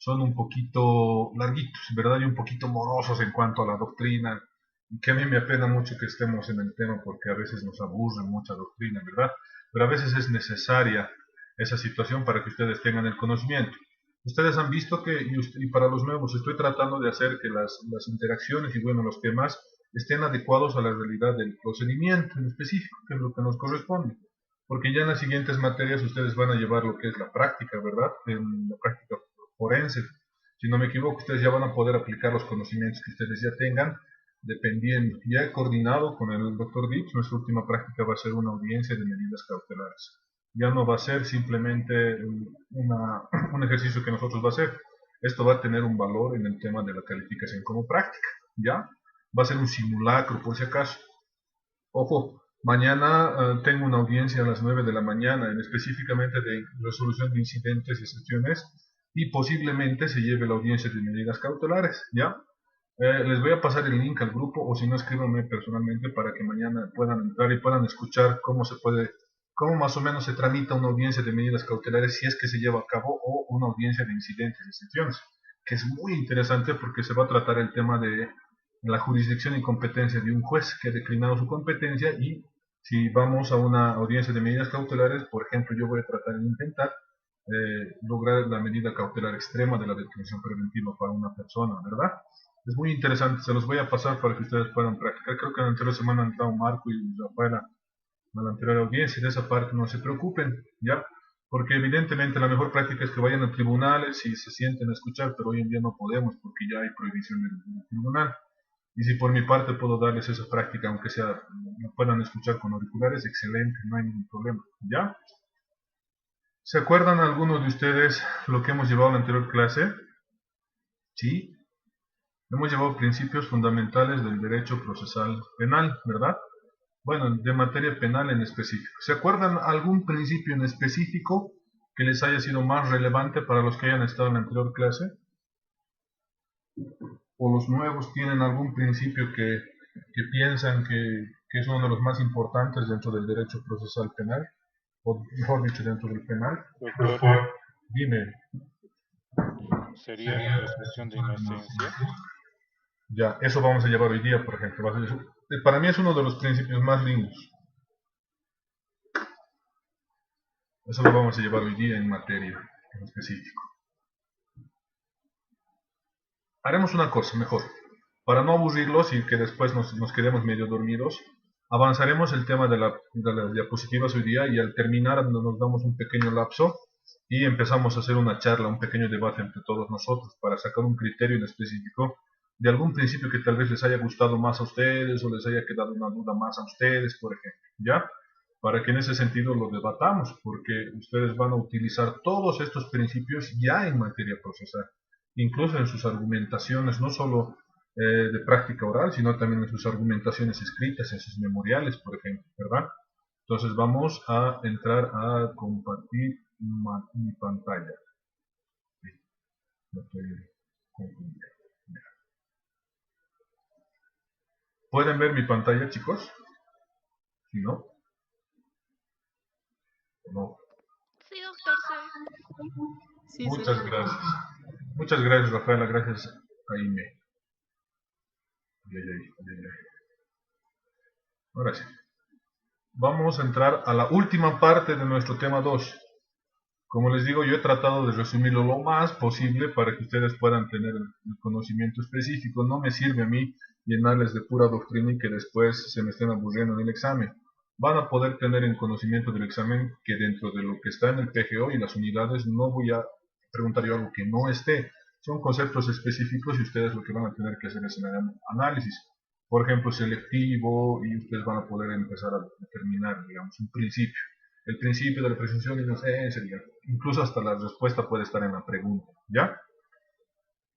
son un poquito larguitos, ¿verdad? Y un poquito morosos en cuanto a la doctrina, y que a mí me apena mucho que estemos en el tema porque a veces nos aburre mucha doctrina, ¿verdad? Pero a veces es necesaria esa situación para que ustedes tengan el conocimiento. Ustedes han visto que, y para los nuevos, estoy tratando de hacer que las interacciones y bueno, los temas estén adecuados a la realidad del procedimiento en específico, que es lo que nos corresponde. Porque ya en las siguientes materias ustedes van a llevar lo que es la práctica, ¿verdad? En la práctica forense. Si no me equivoco, ustedes ya van a poder aplicar los conocimientos que ustedes ya tengan, dependiendo. Ya he coordinado con el doctor Dix, nuestra última práctica va a ser una audiencia de medidas cautelares. Ya no va a ser simplemente un ejercicio que nosotros va a hacer. Esto va a tener un valor en el tema de la calificación como práctica, ¿ya? Va a ser un simulacro, por si acaso. Ojo, mañana tengo una audiencia a las 9 de la mañana, específicamente de resolución de incidentes y excepciones, y posiblemente se lleve la audiencia de medidas cautelares, ¿ya? Les voy a pasar el link al grupo, o si no, escríbanme personalmente para que mañana puedan entrar y puedan escuchar cómo se puede, cómo más o menos se tramita una audiencia de medidas cautelares si es que se lleva a cabo, o una audiencia de incidentes y excepciones, que es muy interesante porque se va a tratar el tema de la jurisdicción y competencia de un juez que ha declinado su competencia, y si vamos a una audiencia de medidas cautelares, por ejemplo, yo voy a tratar de intentar lograr la medida cautelar extrema de la detención preventiva para una persona, ¿verdad? Es muy interesante, se los voy a pasar para que ustedes puedan practicar. Creo que en la anterior semana han entrado Marco y Rafaela a la anterior audiencia, de esa parte no se preocupen, ¿ya? Porque evidentemente la mejor práctica es que vayan a tribunales y se sienten a escuchar, pero hoy en día no podemos porque ya hay prohibición del tribunal. Y si por mi parte puedo darles esa práctica, aunque sea, me puedan escuchar con auriculares, excelente, no hay ningún problema, ¿ya? ¿Se acuerdan algunos de ustedes lo que hemos llevado en la anterior clase? Sí, hemos llevado principios fundamentales del derecho procesal penal, ¿verdad? Bueno, de materia penal en específico. ¿Se acuerdan algún principio en específico que les haya sido más relevante para los que hayan estado en la anterior clase? ¿O los nuevos tienen algún principio que piensan que es uno de los más importantes dentro del derecho procesal penal? O mejor dicho, dentro del penal. Doctor, Dime. sería la presunción de inocencia. Ya, eso vamos a llevar hoy día, por ejemplo. Para mí es uno de los principios más lindos. Eso lo vamos a llevar hoy día en materia en específico. Haremos una cosa mejor. Para no aburrirlos y que después nos quedemos medio dormidos, avanzaremos el tema de las diapositivas hoy día, y al terminar nos damos un pequeño lapso y empezamos a hacer una charla, un pequeño debate entre todos nosotros para sacar un criterio en específico de algún principio que tal vez les haya gustado más a ustedes o les haya quedado una duda más a ustedes, por ejemplo, ¿ya? Para que en ese sentido lo debatamos, porque ustedes van a utilizar todos estos principios ya en materia procesal, incluso en sus argumentaciones, no solo de práctica oral, sino también en sus argumentaciones escritas, en sus memoriales, por ejemplo, ¿verdad? Entonces vamos a entrar a compartir mi pantalla. No estoy confundido. ¿Pueden ver mi pantalla, chicos? Si no, no. Sí, doctor, se ve. Sí, Muchas gracias. Muchas gracias, Rafaela. Gracias, Jaime. Ahora sí. Vamos a entrar a la última parte de nuestro tema 2. Como les digo, yo he tratado de resumirlo lo más posible para que ustedes puedan tener el conocimiento específico. No me sirve a mí llenarles de pura doctrina y que después se me estén aburriendo en el examen. Van a poder tener en conocimiento del examen que dentro de lo que está en el PGO y las unidades no voy a preguntar yo algo que no esté. Son conceptos específicos y ustedes lo que van a tener que hacer es un análisis. Por ejemplo, selectivo, y ustedes van a poder empezar a determinar, digamos, un principio. El principio de la presunción de inocencia, digamos. Incluso hasta la respuesta puede estar en la pregunta, ¿ya?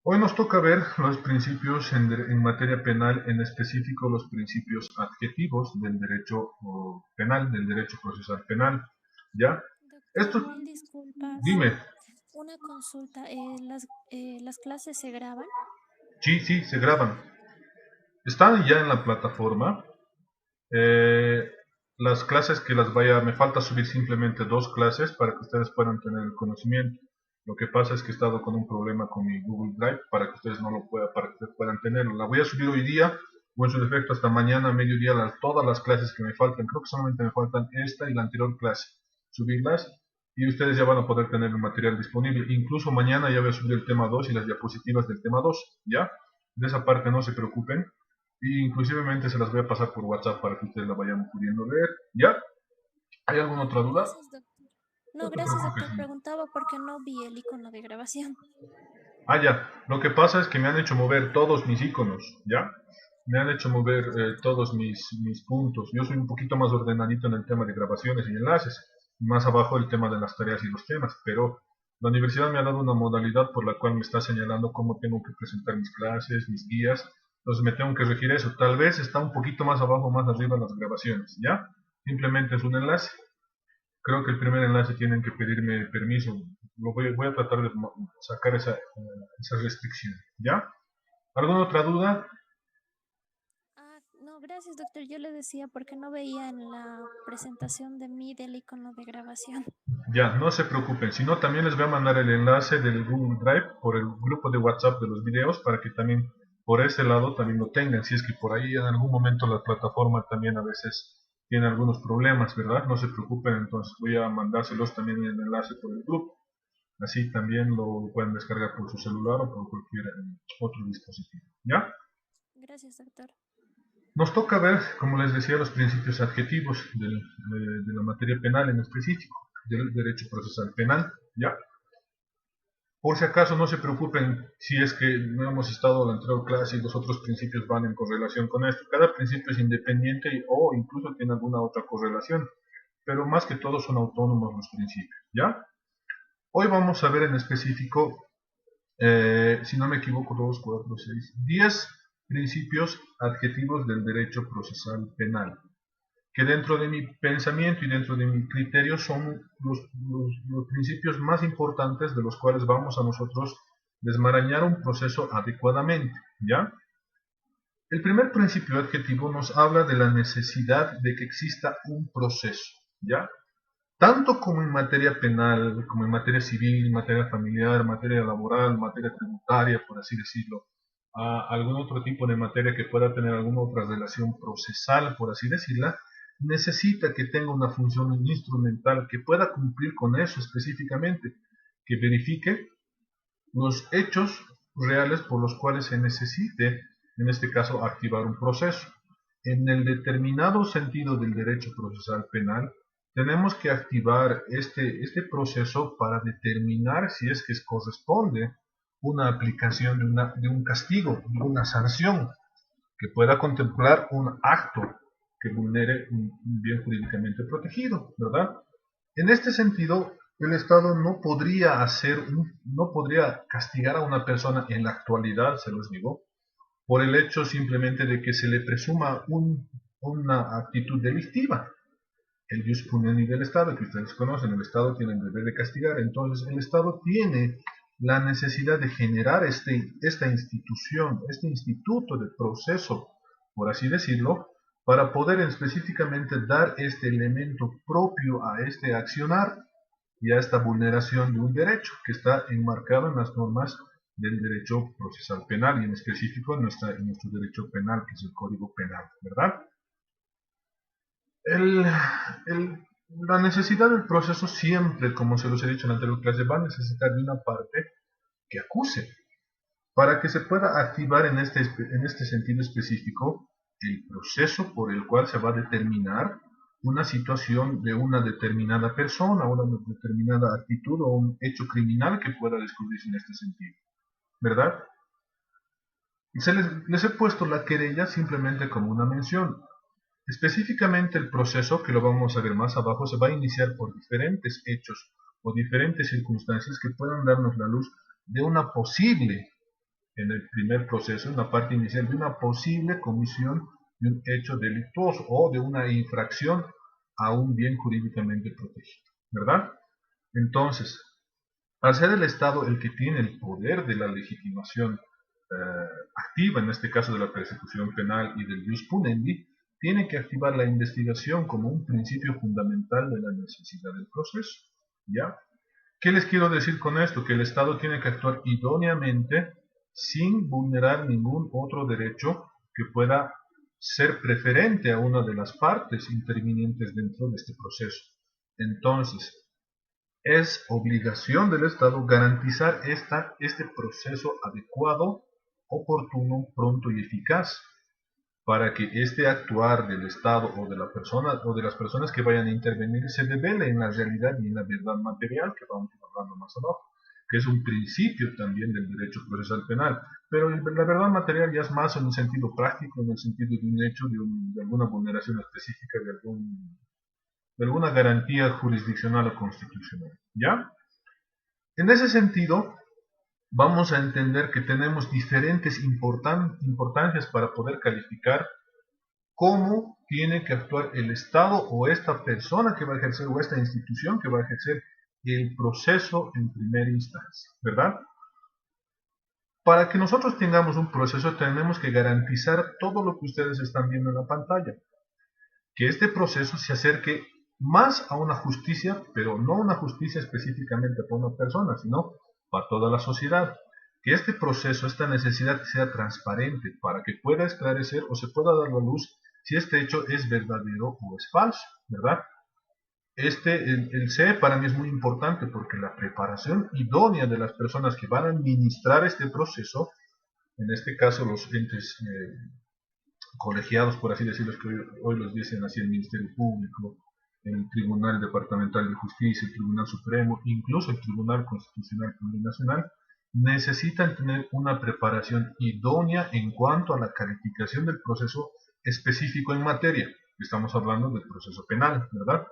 Hoy nos toca ver los principios en materia penal, en específico los principios adjetivos del derecho penal, del derecho procesal penal, ¿ya? Doctor, Esto, mil disculpas. dime. Una consulta, ¿las clases se graban? Sí, se graban. Están ya en la plataforma. Las clases que las vaya, me falta subir simplemente 2 clases para que ustedes puedan tener el conocimiento. Lo que pasa es que he estado con un problema con mi Google Drive para que ustedes no lo puedan, para que ustedes puedan tenerlo. La voy a subir hoy día, o en su defecto hasta mañana a mediodía, todas las clases que me faltan. Creo que solamente me faltan esta y la anterior clase. Subirlas y ustedes ya van a poder tener el material disponible. Incluso mañana ya voy a subir el tema 2 y las diapositivas del tema 2, ¿ya? De esa parte no se preocupen. Y inclusivemente se las voy a pasar por WhatsApp para que ustedes la vayan pudiendo leer, ¿ya? ¿Hay alguna otra duda? Gracias, doctor. No No, te gracias, preocupes. doctor. Preguntaba porque no vi el icono de grabación. Ah, ya. Lo que pasa es que me han hecho mover todos mis iconos, ¿ya? Me han hecho mover todos mis puntos. Yo soy un poquito más ordenadito en el tema de grabaciones y enlaces. Más abajo el tema de las tareas y los temas. Pero la universidad me ha dado una modalidad por la cual me está señalando cómo tengo que presentar mis clases, mis guías. Entonces me tengo que regir eso. Tal vez está un poquito más abajo, más arriba las grabaciones, ¿ya? Simplemente es un enlace. Creo que el primer enlace tienen que pedirme permiso. Voy a tratar de sacar esa restricción. ¿Ya? ¿Alguna otra duda? Ah, no, gracias, doctor. Yo le decía porque no veía en la presentación de mí del icono de grabación. Ya, no se preocupen. Si no, también les voy a mandar el enlace del Google Drive por el grupo de WhatsApp de los videos para que también por ese lado también lo tengan. Si es que por ahí en algún momento la plataforma también a veces tiene algunos problemas, ¿verdad? No se preocupen, entonces voy a mandárselos también en el enlace por el grupo. Así también lo pueden descargar por su celular o por cualquier otro dispositivo. ¿Ya? Gracias, doctor. Nos toca ver, como les decía, los principios adjetivos de la materia penal en específico, del derecho procesal penal. ¿Ya? Por si acaso no se preocupen si es que no hemos estado en la anterior clase y los otros principios van en correlación con esto. Cada principio es independiente o incluso tiene alguna otra correlación, pero más que todo son autónomos los principios. ¿Ya? Hoy vamos a ver en específico, si no me equivoco, 2, 4, 6, 10 principios adjetivos del derecho procesal penal, que dentro de mi pensamiento y dentro de mi criterio son los principios más importantes de los cuales vamos a nosotros desmarañar un proceso adecuadamente. ¿Ya? El primer principio adjetivo nos habla de la necesidad de que exista un proceso. ¿Ya? Tanto como en materia penal, como en materia civil, materia familiar, materia laboral, materia tributaria, por así decirlo, a algún otro tipo de materia que pueda tener alguna otra relación procesal, por así decirla, necesita que tenga una función instrumental que pueda cumplir con eso específicamente, que verifique los hechos reales por los cuales se necesite, en este caso, activar un proceso. En el determinado sentido del derecho procesal penal, tenemos que activar este proceso para determinar si es que corresponde una aplicación de un castigo, de una sanción, que pueda contemplar un acto que vulnere un bien jurídicamente protegido, ¿verdad? En este sentido, el Estado no podría castigar a una persona en la actualidad, se los digo, por el hecho simplemente de que se le presuma una actitud delictiva. El jus punendi del Estado, que ustedes conocen, el Estado tiene el deber de castigar, entonces el Estado tiene la necesidad de generar esta institución, este instituto de proceso, por así decirlo, para poder específicamente dar este elemento propio a este accionar y a esta vulneración de un derecho que está enmarcado en las normas del derecho procesal penal y en específico en nuestro derecho penal, que es el Código Penal, ¿verdad? La necesidad del proceso siempre, como se los he dicho en la anterior clase, va a necesitar de una parte que acuse, para que se pueda activar en este sentido específico el proceso por el cual se va a determinar una situación de una determinada persona, una determinada actitud o un hecho criminal que pueda descubrirse en este sentido, ¿verdad? Les he puesto la querella simplemente como una mención. Específicamente el proceso, que lo vamos a ver más abajo, se va a iniciar por diferentes hechos o diferentes circunstancias que puedan darnos la luz de una posible, en el primer proceso, en la parte inicial, de una posible comisión de un hecho delictuoso o de una infracción a un bien jurídicamente protegido, ¿verdad? Entonces, al ser el Estado el que tiene el poder de la legitimación activa, en este caso de la persecución penal y del jus punendi, tiene que activar la investigación como un principio fundamental de la necesidad del proceso, ¿ya? ¿Qué les quiero decir con esto? Que el Estado tiene que actuar idóneamente sin vulnerar ningún otro derecho que pueda ser preferente a una de las partes intervinientes dentro de este proceso. Entonces, es obligación del Estado garantizar este proceso adecuado, oportuno, pronto y eficaz, para que este actuar del Estado o de la persona o de las personas que vayan a intervenir se devele en la realidad y en la verdad material, que vamos a ir hablando más abajo, que es un principio también del derecho procesal penal. Pero la verdad material ya es más en un sentido práctico, en el sentido de un hecho, de alguna vulneración específica, de alguna garantía jurisdiccional o constitucional. ¿Ya? En ese sentido, vamos a entender que tenemos diferentes importancias para poder calificar cómo tiene que actuar el Estado o esta persona que va a ejercer o esta institución que va a ejercer el proceso en primera instancia, ¿verdad? Para que nosotros tengamos un proceso tenemos que garantizar todo lo que ustedes están viendo en la pantalla, que este proceso se acerque más a una justicia, pero no una justicia específicamente para una persona, sino para toda la sociedad. Que este proceso, esta necesidad sea transparente para que pueda esclarecer o se pueda dar la luz si este hecho es verdadero o es falso, ¿verdad? El C para mí es muy importante porque la preparación idónea de las personas que van a administrar este proceso, en este caso los entes colegiados, por así decirlo, que hoy los dicen así el Ministerio Público, el Tribunal Departamental de Justicia, el Tribunal Supremo, incluso el Tribunal Constitucional Plurinacional, necesitan tener una preparación idónea en cuanto a la calificación del proceso específico en materia. Estamos hablando del proceso penal, ¿verdad?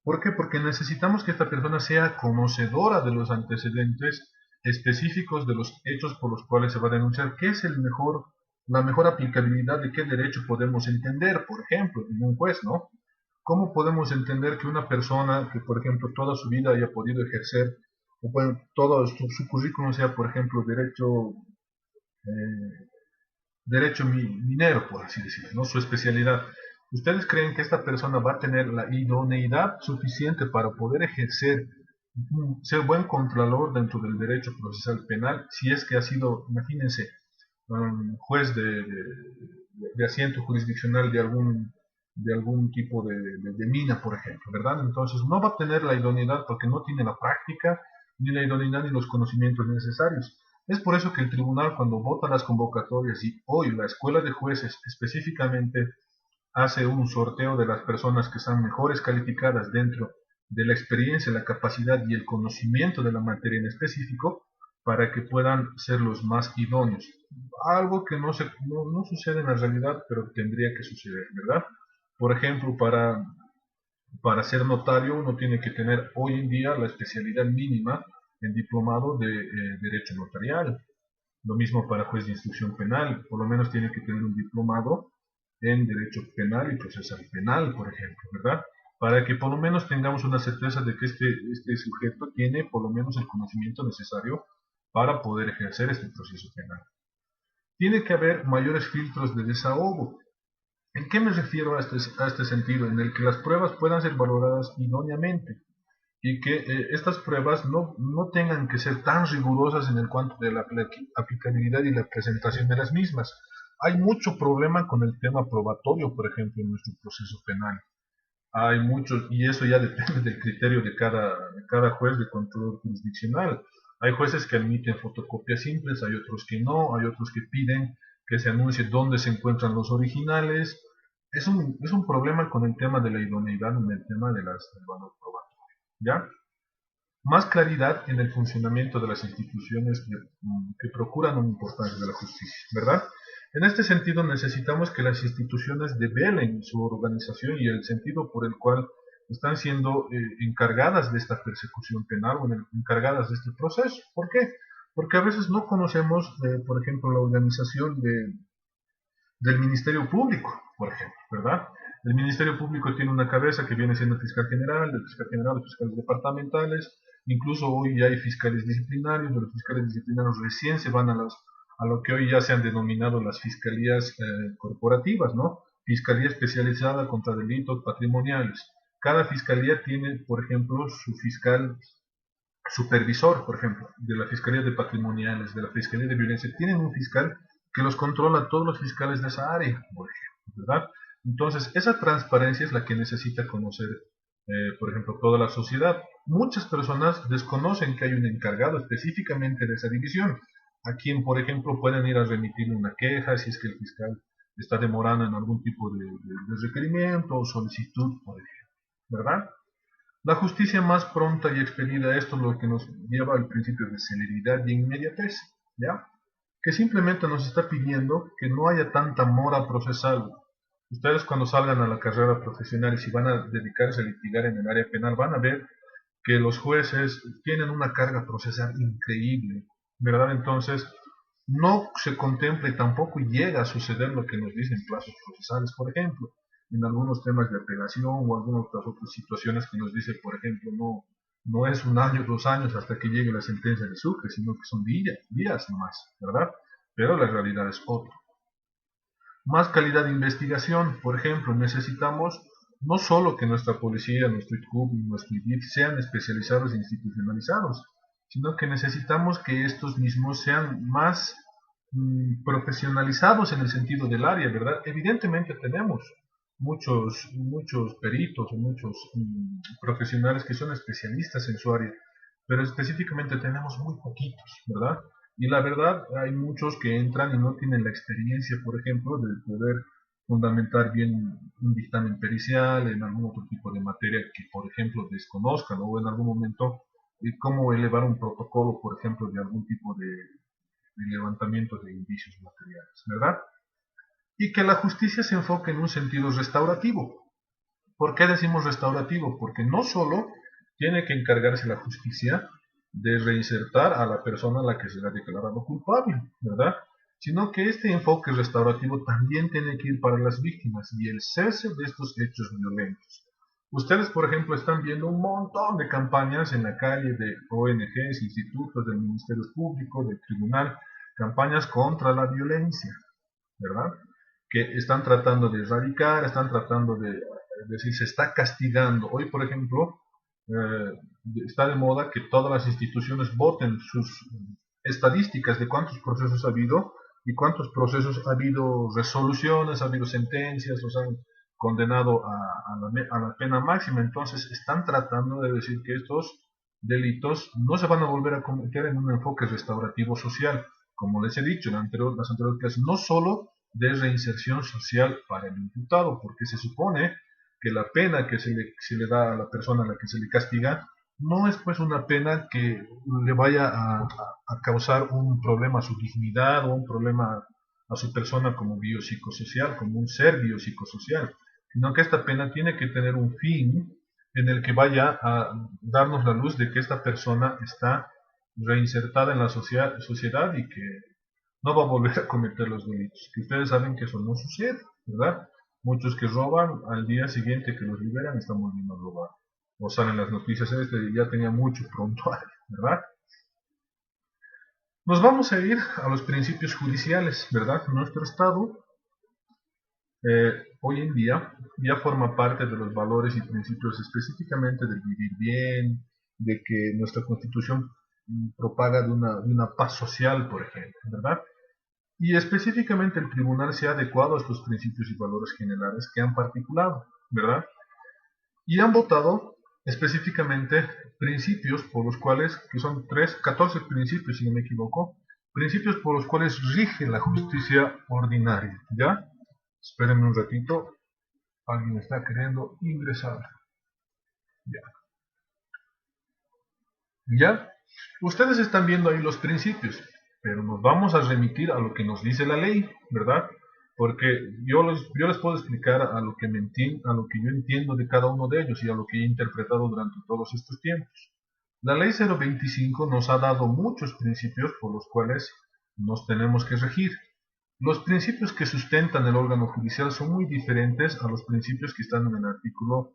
¿Por qué? Porque necesitamos que esta persona sea conocedora de los antecedentes específicos de los hechos por los cuales se va a denunciar, qué es la mejor aplicabilidad de qué derecho podemos entender, por ejemplo, en un juez, ¿no? ¿Cómo podemos entender que una persona que, por ejemplo, toda su vida haya podido ejercer, o bueno, todo su currículum sea, por ejemplo, derecho minero, por así decirlo, ¿no? Su especialidad. ¿Ustedes creen que esta persona va a tener la idoneidad suficiente para poder ejercer, ser buen contralor dentro del derecho procesal penal? Si es que ha sido, imagínense, juez de asiento jurisdiccional de algún tipo de mina, por ejemplo, ¿verdad? Entonces no va a tener la idoneidad porque no tiene la práctica, ni la idoneidad ni los conocimientos necesarios. Es por eso que el tribunal, cuando vota las convocatorias, y hoy la escuela de jueces específicamente hace un sorteo de las personas que están mejores calificadas dentro de la experiencia, la capacidad y el conocimiento de la materia en específico, para que puedan ser los más idóneos. Algo que no sucede en la realidad, pero tendría que suceder, ¿verdad? Por ejemplo, para ser notario uno tiene que tener hoy en día la especialidad mínima en diplomado de derecho notarial. Lo mismo para juez de instrucción penal, por lo menos tiene que tener un diplomado en derecho penal y procesal penal, por ejemplo, ¿verdad? Para que por lo menos tengamos una certeza de que este sujeto tiene por lo menos el conocimiento necesario para poder ejercer este proceso penal. Tiene que haber mayores filtros de desahogo. ¿En qué me refiero a este sentido? En el que las pruebas puedan ser valoradas idóneamente y que estas pruebas no tengan que ser tan rigurosas en el cuanto de la aplicabilidad y la presentación de las mismas. Hay mucho problema con el tema probatorio, por ejemplo, en nuestro proceso penal. Hay muchos, y eso ya depende del criterio de cada juez de control jurisdiccional. Hay jueces que admiten fotocopias simples, hay otros que no, hay otros que piden que se anuncie dónde se encuentran los originales. Es un problema con el tema de la idoneidad en el tema del valor probatorio, ¿ya? Más claridad en el funcionamiento de las instituciones que procuran una importancia de la justicia, ¿verdad? En este sentido necesitamos que las instituciones develen su organización y el sentido por el cual están siendo encargadas de esta persecución penal o encargadas de este proceso. ¿Por qué? Porque a veces no conocemos, por ejemplo, la organización del Ministerio Público, por ejemplo, ¿verdad? El Ministerio Público tiene una cabeza que viene siendo fiscal general, el fiscal general, los fiscales departamentales, incluso hoy ya hay fiscales disciplinarios, de los fiscales disciplinarios recién se van a lo que hoy ya se han denominado las fiscalías corporativas, ¿no? Fiscalía especializada contra delitos patrimoniales. Cada fiscalía tiene, por ejemplo, su fiscal supervisor, por ejemplo, de la Fiscalía de Patrimoniales, de la Fiscalía de Violencia, tienen un fiscal que los controla a todos los fiscales de esa área, por ejemplo, ¿verdad? Entonces, esa transparencia es la que necesita conocer, por ejemplo, toda la sociedad. Muchas personas desconocen que hay un encargado específicamente de esa división, a quien, por ejemplo, pueden ir a remitir una queja si es que el fiscal está demorando en algún tipo de requerimiento o solicitud, por ejemplo, ¿verdad? La justicia más pronta y expedida, esto es lo que nos lleva al principio de celeridad y inmediatez, ¿ya? Que simplemente nos está pidiendo que no haya tanta mora procesal. Ustedes cuando salgan a la carrera profesional y si van a dedicarse a litigar en el área penal, van a ver que los jueces tienen una carga procesal increíble, ¿verdad? Entonces, no se contempla y tampoco llega a suceder lo que nos dicen plazos procesales, por ejemplo, en algunos temas de apelación o algunas otras situaciones que nos dice, por ejemplo, no es un año, 2 años hasta que llegue la sentencia de Sucre, sino que son días nomás, ¿verdad? Pero la realidad es otra. Más calidad de investigación, por ejemplo, necesitamos no solo que nuestra policía, nuestro ITCUB y nuestro IDIF sean especializados e institucionalizados, sino que necesitamos que estos mismos sean más profesionalizados en el sentido del área, ¿verdad? Evidentemente tenemos muchos peritos o muchos profesionales que son especialistas en su área, pero específicamente tenemos muy poquitos, ¿verdad? Y la verdad, hay muchos que entran y no tienen la experiencia, por ejemplo, de poder fundamentar bien un dictamen pericial en algún otro tipo de materia que, por ejemplo, desconozcan o en algún momento cómo elevar un protocolo, por ejemplo, de algún tipo de levantamiento de indicios materiales, ¿verdad? Y que la justicia se enfoque en un sentido restaurativo. ¿Por qué decimos restaurativo? Porque no solo tiene que encargarse la justicia de reinsertar a la persona a la que se le ha declarado culpable, ¿verdad? Sino que este enfoque restaurativo también tiene que ir para las víctimas y el cese de estos hechos violentos. Ustedes, por ejemplo, están viendo un montón de campañas en la calle de ONGs, institutos, del Ministerio Público, del Tribunal, campañas contra la violencia, ¿verdad? Que están tratando de erradicar, están tratando de decir, se está castigando. Hoy, por ejemplo, está de moda que todas las instituciones voten sus estadísticas de cuántos procesos ha habido y cuántos procesos ha habido resoluciones, ha habido sentencias, los han condenado a la pena máxima. Entonces están tratando de decir que estos delitos no se van a volver a cometer en un enfoque restaurativo social. Como les he dicho en las anteriores clases, no solo de reinserción social para el imputado, porque se supone que la pena que se le da a la persona a la que se le castiga no es pues una pena que le vaya a causar un problema a su dignidad o un problema a su persona como biopsicosocial, como un ser biopsicosocial, sino que esta pena tiene que tener un fin en el que vaya a darnos la luz de que esta persona está reinsertada en la sociedad y que no va a volver a cometer los delitos. Que ustedes saben que eso no sucede, ¿verdad? Muchos que roban, al día siguiente que los liberan, están volviendo a robar. O salen las noticias, ya tenía mucho prontuario, ¿verdad? Nos vamos a ir a los principios judiciales, ¿verdad? Nuestro Estado hoy en día ya forma parte de los valores y principios específicamente del vivir bien, de que nuestra Constitución propaga de una paz social, por ejemplo, ¿verdad? Y específicamente el tribunal se ha adecuado a estos principios y valores generales que han particulado, ¿verdad? Y han votado específicamente principios por los cuales, que son 14 principios si no me equivoco, principios por los cuales rige la justicia ordinaria, ¿ya? Espérenme un ratito, alguien está queriendo ingresar. Ya. ¿Ya? Ustedes están viendo ahí los principios, pero nos vamos a remitir a lo que nos dice la ley, ¿verdad? Porque yo les puedo explicar a lo que yo entiendo de cada uno de ellos y a lo que he interpretado durante todos estos tiempos. La ley 025 nos ha dado muchos principios por los cuales nos tenemos que regir. Los principios que sustentan el órgano judicial son muy diferentes a los principios que están en el artículo,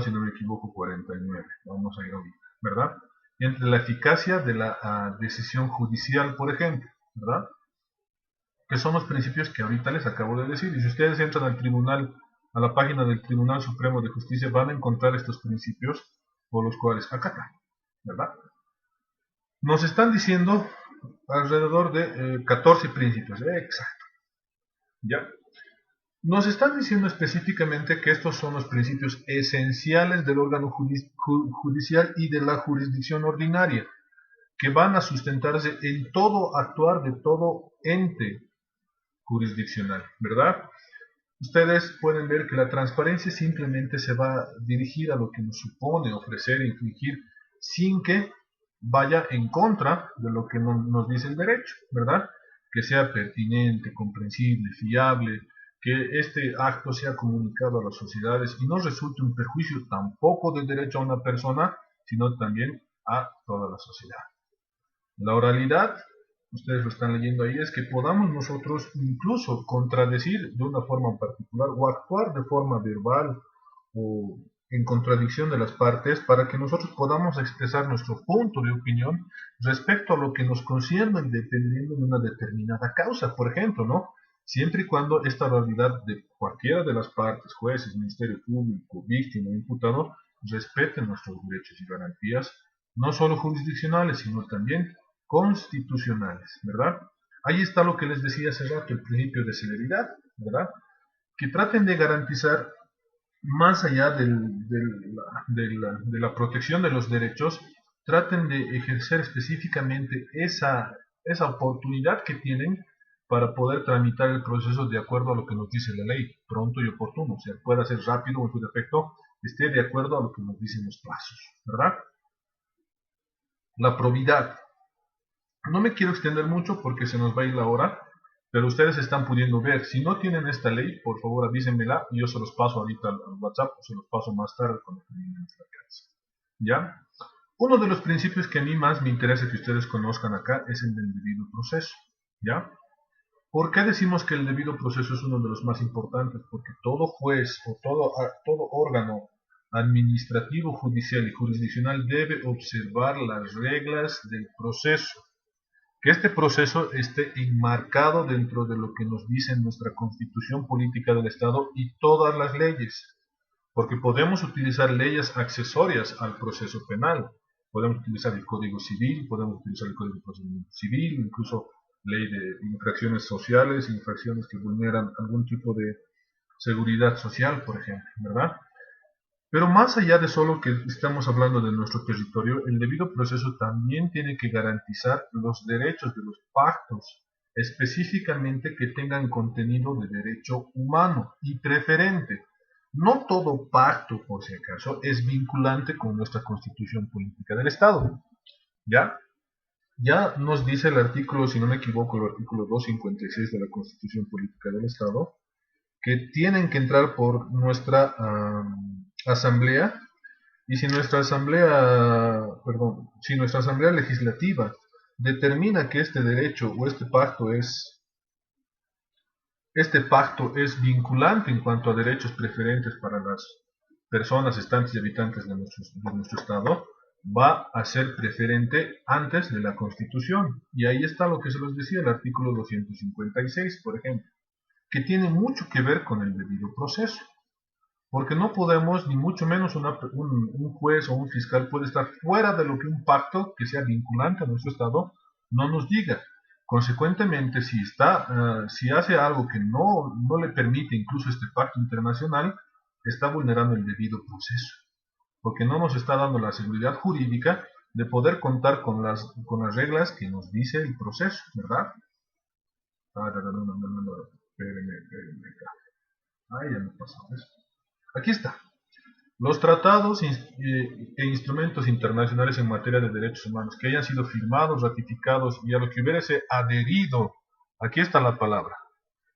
si no me equivoco, 49. Vamos a ir ahorita, ¿verdad? Entre la eficacia de la decisión judicial, por ejemplo, ¿verdad? Que son los principios que ahorita les acabo de decir. Y si ustedes entran al tribunal, a la página del Tribunal Supremo de Justicia, van a encontrar estos principios por los cuales acá está, ¿verdad? Nos están diciendo alrededor de 14 principios, exacto, ¿ya? Nos están diciendo específicamente que estos son los principios esenciales del órgano judicial y de la jurisdicción ordinaria, que van a sustentarse en todo actuar de todo ente jurisdiccional, ¿verdad? Ustedes pueden ver que la transparencia simplemente se va a dirigir a lo que nos supone ofrecer e infligir sin que vaya en contra de lo que nos dice el derecho, ¿verdad? Que sea pertinente, comprensible, fiable, que este acto sea comunicado a las sociedades y no resulte un perjuicio tampoco del derecho a una persona, sino también a toda la sociedad. La oralidad, ustedes lo están leyendo ahí, es que podamos nosotros incluso contradecir de una forma particular o actuar de forma verbal o en contradicción de las partes para que nosotros podamos expresar nuestro punto de opinión respecto a lo que nos concierne dependiendo de una determinada causa, por ejemplo, ¿no? Siempre y cuando esta oralidad de cualquiera de las partes, jueces, Ministerio Público, víctima, imputado, respeten nuestros derechos y garantías, no solo jurisdiccionales, sino también constitucionales, ¿verdad? Ahí está lo que les decía hace rato, el principio de celeridad, ¿verdad? Que traten de garantizar, más allá de la protección de los derechos, traten de ejercer específicamente esa oportunidad que tienen para poder tramitar el proceso de acuerdo a lo que nos dice la ley, pronto y oportuno, o sea, pueda ser rápido o en su defecto esté de acuerdo a lo que nos dicen los plazos, ¿verdad? La probidad. No me quiero extender mucho porque se nos va a ir la hora, pero ustedes están pudiendo ver. Si no tienen esta ley, por favor avísenmela y yo se los paso ahorita al WhatsApp o se los paso más tarde cuando termine nuestra clase. ¿Ya? Uno de los principios que a mí más me interesa que ustedes conozcan acá es el del debido proceso. ¿Ya? ¿Por qué decimos que el debido proceso es uno de los más importantes? Porque todo juez o todo órgano administrativo, judicial y jurisdiccional debe observar las reglas del proceso. Que este proceso esté enmarcado dentro de lo que nos dice nuestra Constitución Política del Estado y todas las leyes, porque podemos utilizar leyes accesorias al proceso penal, podemos utilizar el Código Civil, podemos utilizar el Código de Procedimiento Civil, incluso ley de infracciones sociales, infracciones que vulneran algún tipo de seguridad social, por ejemplo, ¿verdad? Pero más allá de solo que estamos hablando de nuestro territorio, el debido proceso también tiene que garantizar los derechos de los pactos, específicamente que tengan contenido de derecho humano y preferente. No todo pacto, por si acaso, es vinculante con nuestra Constitución Política del Estado. ¿Ya? Ya nos dice el artículo, si no me equivoco, el artículo 256 de la Constitución Política del Estado, que tienen que entrar por nuestra asamblea, y si nuestra asamblea, perdón, si nuestra asamblea legislativa determina que este derecho o este pacto es vinculante en cuanto a derechos preferentes para las personas, estantes y habitantes de nuestro estado, va a ser preferente antes de la Constitución. Y ahí está lo que se les decía, el artículo 256, por ejemplo, que tiene mucho que ver con el debido proceso. Porque no podemos, ni mucho menos un juez o un fiscal puede estar fuera de lo que un pacto que sea vinculante a nuestro Estado no nos diga. Consecuentemente, si hace algo que no le permite incluso este pacto internacional, está vulnerando el debido proceso. Porque no nos está dando la seguridad jurídica de poder contar con las reglas que nos dice el proceso, ¿verdad? Ay, ya me pasó eso. Aquí está. Los tratados e instrumentos internacionales en materia de derechos humanos que hayan sido firmados, ratificados y a lo que hubiese adherido, aquí está la palabra,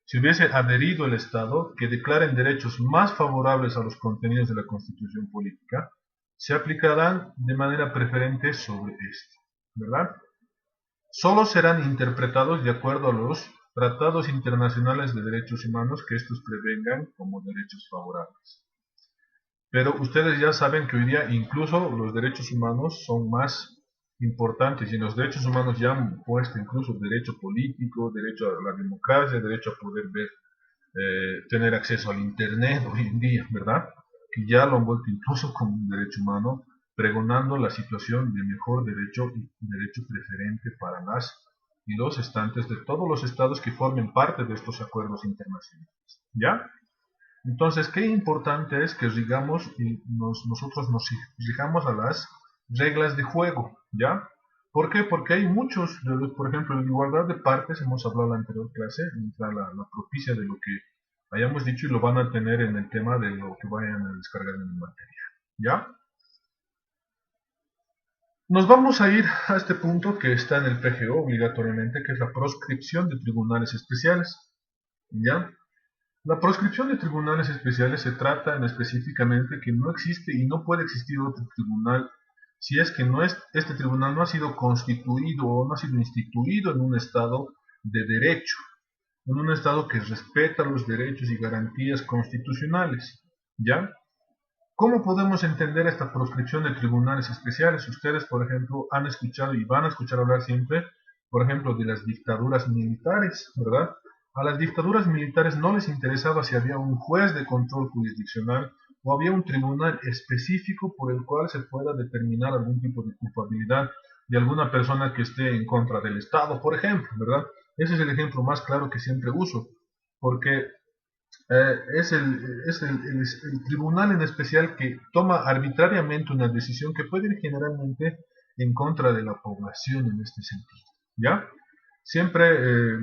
si hubiese adherido el Estado, que declaren derechos más favorables a los contenidos de la Constitución Política, se aplicarán de manera preferente sobre este, ¿verdad? Solo serán interpretados de acuerdo a los tratados internacionales de derechos humanos que estos prevengan como derechos favorables. Pero ustedes ya saben que hoy día incluso los derechos humanos son más importantes y en los derechos humanos ya han puesto incluso derecho político, derecho a la democracia, derecho a poder ver, tener acceso al internet hoy en día, ¿verdad? Que ya lo han vuelto incluso como un derecho humano pregonando la situación de mejor derecho y derecho preferente para las y los estantes de todos los estados que formen parte de estos acuerdos internacionales. ¿Ya? Entonces, qué importante es que nosotros nos rijamos a las reglas de juego, ¿ya? ¿Por qué? Porque hay muchos, por ejemplo, en igualdad de partes, hemos hablado en la anterior clase, la propicia de lo que hayamos dicho y lo van a tener en el tema de lo que vayan a descargar en el material, ¿ya? Nos vamos a ir a este punto que está en el PGO obligatoriamente, que es la proscripción de tribunales especiales, ¿ya? La proscripción de tribunales especiales se trata en específicamente que no existe y no puede existir otro tribunal si es que este tribunal no ha sido constituido o no ha sido instituido en un estado de derecho, en un estado que respeta los derechos y garantías constitucionales, ¿ya? ¿Cómo podemos entender esta proscripción de tribunales especiales? Ustedes, por ejemplo, han escuchado y van a escuchar hablar siempre, por ejemplo, de las dictaduras militares, ¿verdad? A las dictaduras militares no les interesaba si había un juez de control jurisdiccional o había un tribunal específico por el cual se pueda determinar algún tipo de culpabilidad de alguna persona que esté en contra del Estado, por ejemplo, ¿verdad? Ese es el ejemplo más claro que siempre uso, porque es el tribunal en especial que toma arbitrariamente una decisión que puede ir generalmente en contra de la población en este sentido, ¿ya? Siempre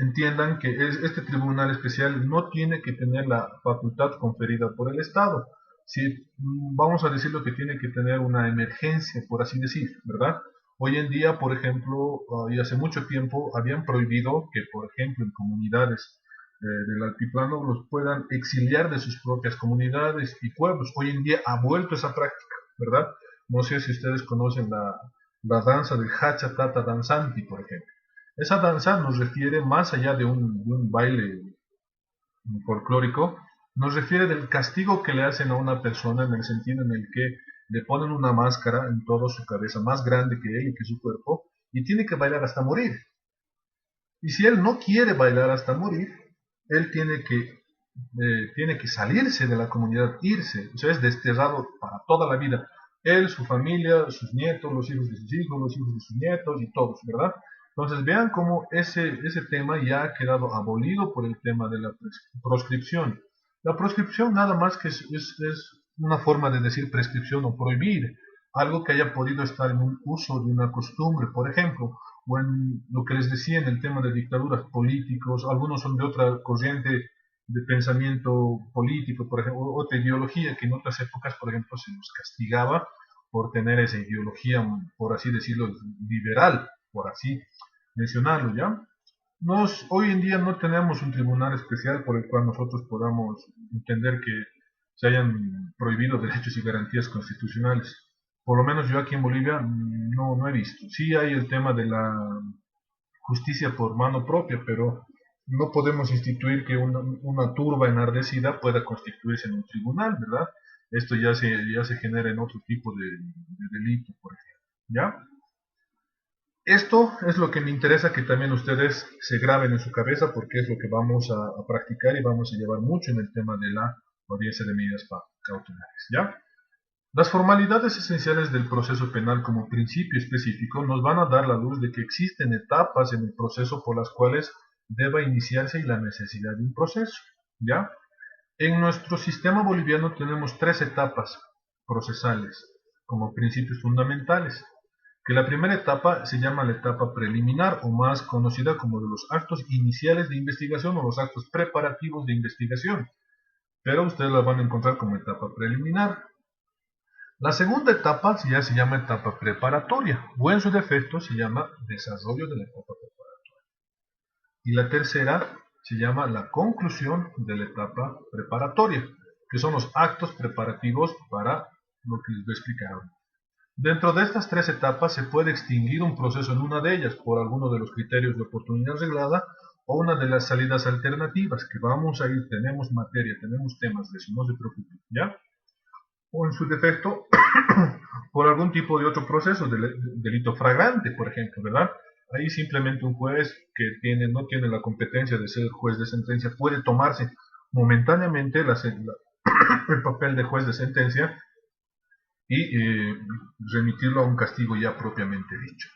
entiendan que este tribunal especial no tiene que tener la facultad conferida por el Estado. Si vamos a decirlo que tiene que tener una emergencia, por así decir, ¿verdad? Hoy en día, por ejemplo, y hace mucho tiempo habían prohibido que, por ejemplo, en comunidades del altiplano los puedan exiliar de sus propias comunidades y pueblos. Hoy en día ha vuelto esa práctica, ¿verdad? No sé si ustedes conocen la danza del Hacha Tata Danzanti, por ejemplo. Esa danza nos refiere, más allá de un baile folclórico, nos refiere del castigo que le hacen a una persona en el sentido en el que le ponen una máscara en toda su cabeza, más grande que él y que su cuerpo, y tiene que bailar hasta morir. Y si él no quiere bailar hasta morir, él tiene que salirse de la comunidad, irse, o sea, es desterrado para toda la vida. Él, su familia, sus nietos, los hijos de sus hijos, los hijos de sus nietos y todos, ¿verdad? Entonces vean cómo ese tema ya ha quedado abolido por el tema de la proscripción. La proscripción nada más que es una forma de decir prescripción o prohibir algo que haya podido estar en un uso de una costumbre, por ejemplo, o en lo que les decía en el tema de dictaduras políticos, algunos son de otra corriente de pensamiento político, por ejemplo, otra ideología que en otras épocas, por ejemplo, se nos castigaba por tener esa ideología, por así decirlo, liberal, por así mencionarlo, ¿ya? Hoy en día no tenemos un tribunal especial por el cual nosotros podamos entender que se hayan prohibido derechos y garantías constitucionales. Por lo menos yo aquí en Bolivia no he visto. Sí hay el tema de la justicia por mano propia, pero no podemos instituir que una turba enardecida pueda constituirse en un tribunal, ¿verdad? Esto ya se genera en otro tipo de delito, por ejemplo, ¿ya? Esto es lo que me interesa que también ustedes se graben en su cabeza porque es lo que vamos a practicar y vamos a llevar mucho en el tema de la audiencia de medidas cautelares, ¿ya? Las formalidades esenciales del proceso penal como principio específico nos van a dar la luz de que existen etapas en el proceso por las cuales deba iniciarse y la necesidad de un proceso, ¿ya? En nuestro sistema boliviano tenemos 3 etapas procesales como principios fundamentales, que la primera etapa se llama la etapa preliminar o más conocida como de los actos iniciales de investigación o los actos preparativos de investigación, pero ustedes la van a encontrar como etapa preliminar. La segunda etapa ya se llama etapa preparatoria, o en su defecto se llama desarrollo de la etapa preparatoria. Y la tercera se llama la conclusión de la etapa preparatoria, que son los actos preparativos para lo que les voy a explicar ahora. Dentro de estas 3 etapas se puede extinguir un proceso en una de ellas por alguno de los criterios de oportunidad reglada o una de las salidas alternativas, que vamos a ir, tenemos materia, tenemos temas de eso, no se preocupen, ¿ya? O en su defecto, por algún tipo de otro proceso, delito flagrante, por ejemplo, ¿verdad? Ahí simplemente un juez que no tiene la competencia de ser juez de sentencia puede tomarse momentáneamente el papel de juez de sentencia y remitirlo a un castigo ya propiamente dicho.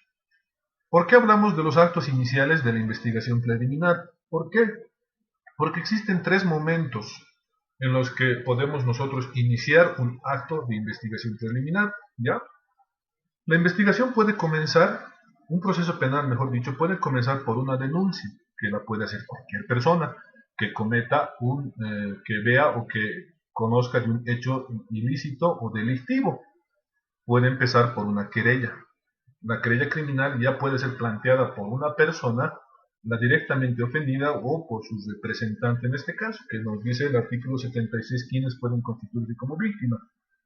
¿Por qué hablamos de los actos iniciales de la investigación preliminar? ¿Por qué? Porque existen tres momentos en los que podemos nosotros iniciar un acto de investigación preliminar, ¿ya? La investigación puede comenzar, un proceso penal, mejor dicho, puede comenzar por una denuncia, que la puede hacer cualquier persona que cometa que vea o que conozca de un hecho ilícito o delictivo. Puede empezar por una querella. La querella criminal ya puede ser planteada por una persona, la directamente ofendida, o por su representante en este caso, que nos dice el artículo 76 quiénes pueden constituirse como víctima.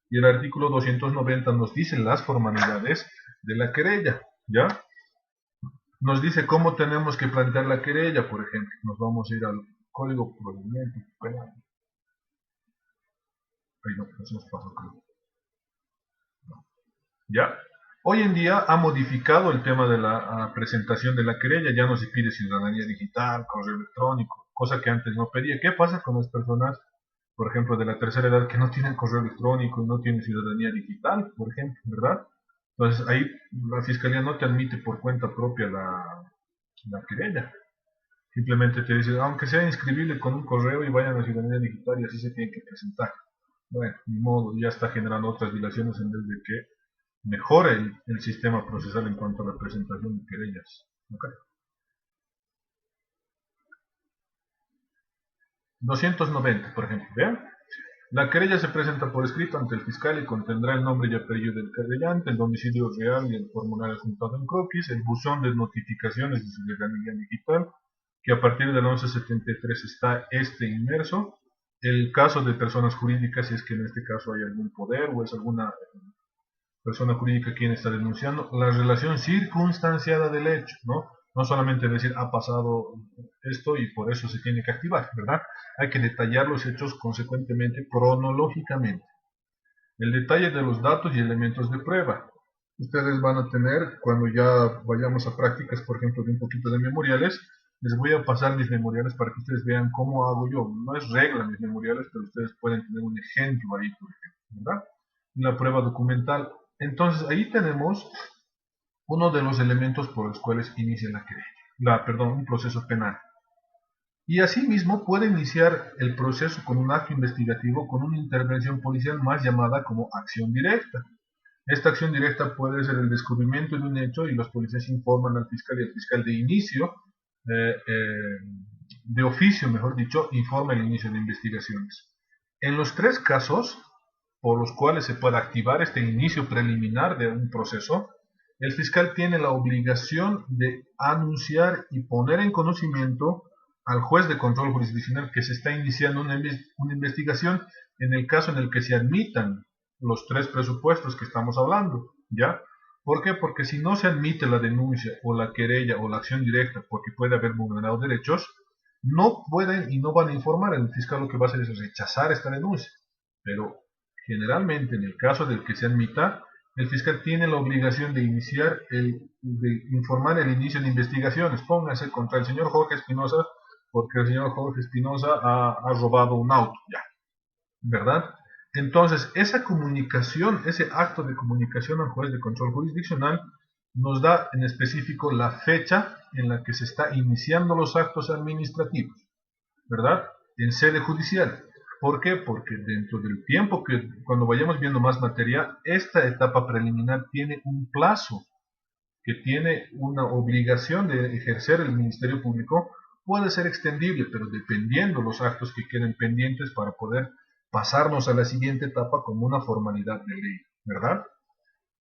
Y el artículo 290 nos dice las formalidades de la querella, ¿ya? Nos dice cómo tenemos que plantear la querella, por ejemplo. Nos vamos a ir al Código Procedimiento Penal. Ahí no, hacemos paso, creo. ¿Ya? Hoy en día ha modificado el tema de la presentación de la querella, ya no se pide ciudadanía digital, correo electrónico, cosa que antes no pedía. ¿Qué pasa con las personas, por ejemplo, de la tercera edad que no tienen correo electrónico y no tienen ciudadanía digital, por ejemplo, ¿verdad? Entonces ahí la fiscalía no te admite por cuenta propia la querella. Simplemente te dice, aunque sea inscribible con un correo y vayan a ciudadanía digital y así se tiene que presentar. Bueno, ni modo, ya está generando otras dilaciones en vez de que mejore el sistema procesal en cuanto a la presentación de querellas. Okay. 290, por ejemplo, ¿vean? La querella se presenta por escrito ante el fiscal y contendrá el nombre y apellido del querellante, el domicilio real y el formulario juntado en croquis, el buzón de notificaciones de ciudadanía digital, que a partir del 1173 está inmerso, el caso de personas jurídicas, si es que en este caso hay algún poder o es alguna persona jurídica quien está denunciando, la relación circunstanciada del hecho, ¿no? No solamente decir ha pasado esto y por eso se tiene que activar, ¿verdad? Hay que detallar los hechos consecuentemente, cronológicamente. El detalle de los datos y elementos de prueba. Ustedes van a tener, cuando ya vayamos a prácticas, por ejemplo, de un poquito de memoriales, les voy a pasar mis memoriales para que ustedes vean cómo hago yo. No es regla mis memoriales, pero ustedes pueden tener un ejemplo ahí, por ejemplo, ¿verdad? Y la prueba documental. Entonces, ahí tenemos uno de los elementos por los cuales inicia un proceso penal. Y asimismo puede iniciar el proceso con un acto investigativo, con una intervención policial más llamada como acción directa. Esta acción directa puede ser el descubrimiento de un hecho y los policías informan al fiscal y el fiscal de inicio, de oficio, mejor dicho, informa el inicio de investigaciones. En los tres casos por los cuales se puede activar este inicio preliminar de un proceso, el fiscal tiene la obligación de anunciar y poner en conocimiento al juez de control jurisdiccional que se está iniciando una investigación en el caso en el que se admitan los tres presupuestos que estamos hablando, ¿ya? ¿Por qué? Porque si no se admite la denuncia o la querella o la acción directa porque puede haber vulnerado derechos, no pueden y no van a informar. El fiscal lo que va a hacer es rechazar esta denuncia. Pero generalmente en el caso del que se admita, el fiscal tiene la obligación de informar el inicio de investigaciones. Pónganse contra el señor Jorge Espinosa porque el señor Jorge Espinosa ha robado un auto, ya, ¿verdad? Entonces, esa comunicación, ese acto de comunicación al juez de control jurisdiccional nos da en específico la fecha en la que se está iniciando los actos administrativos, ¿verdad? En sede judicial. ¿Por qué? Porque dentro del tiempo que, cuando vayamos viendo más materia, esta etapa preliminar tiene un plazo que tiene una obligación de ejercer el Ministerio Público. Puede ser extendible, pero dependiendo los actos que queden pendientes para poder pasarnos a la siguiente etapa como una formalidad de ley, ¿verdad?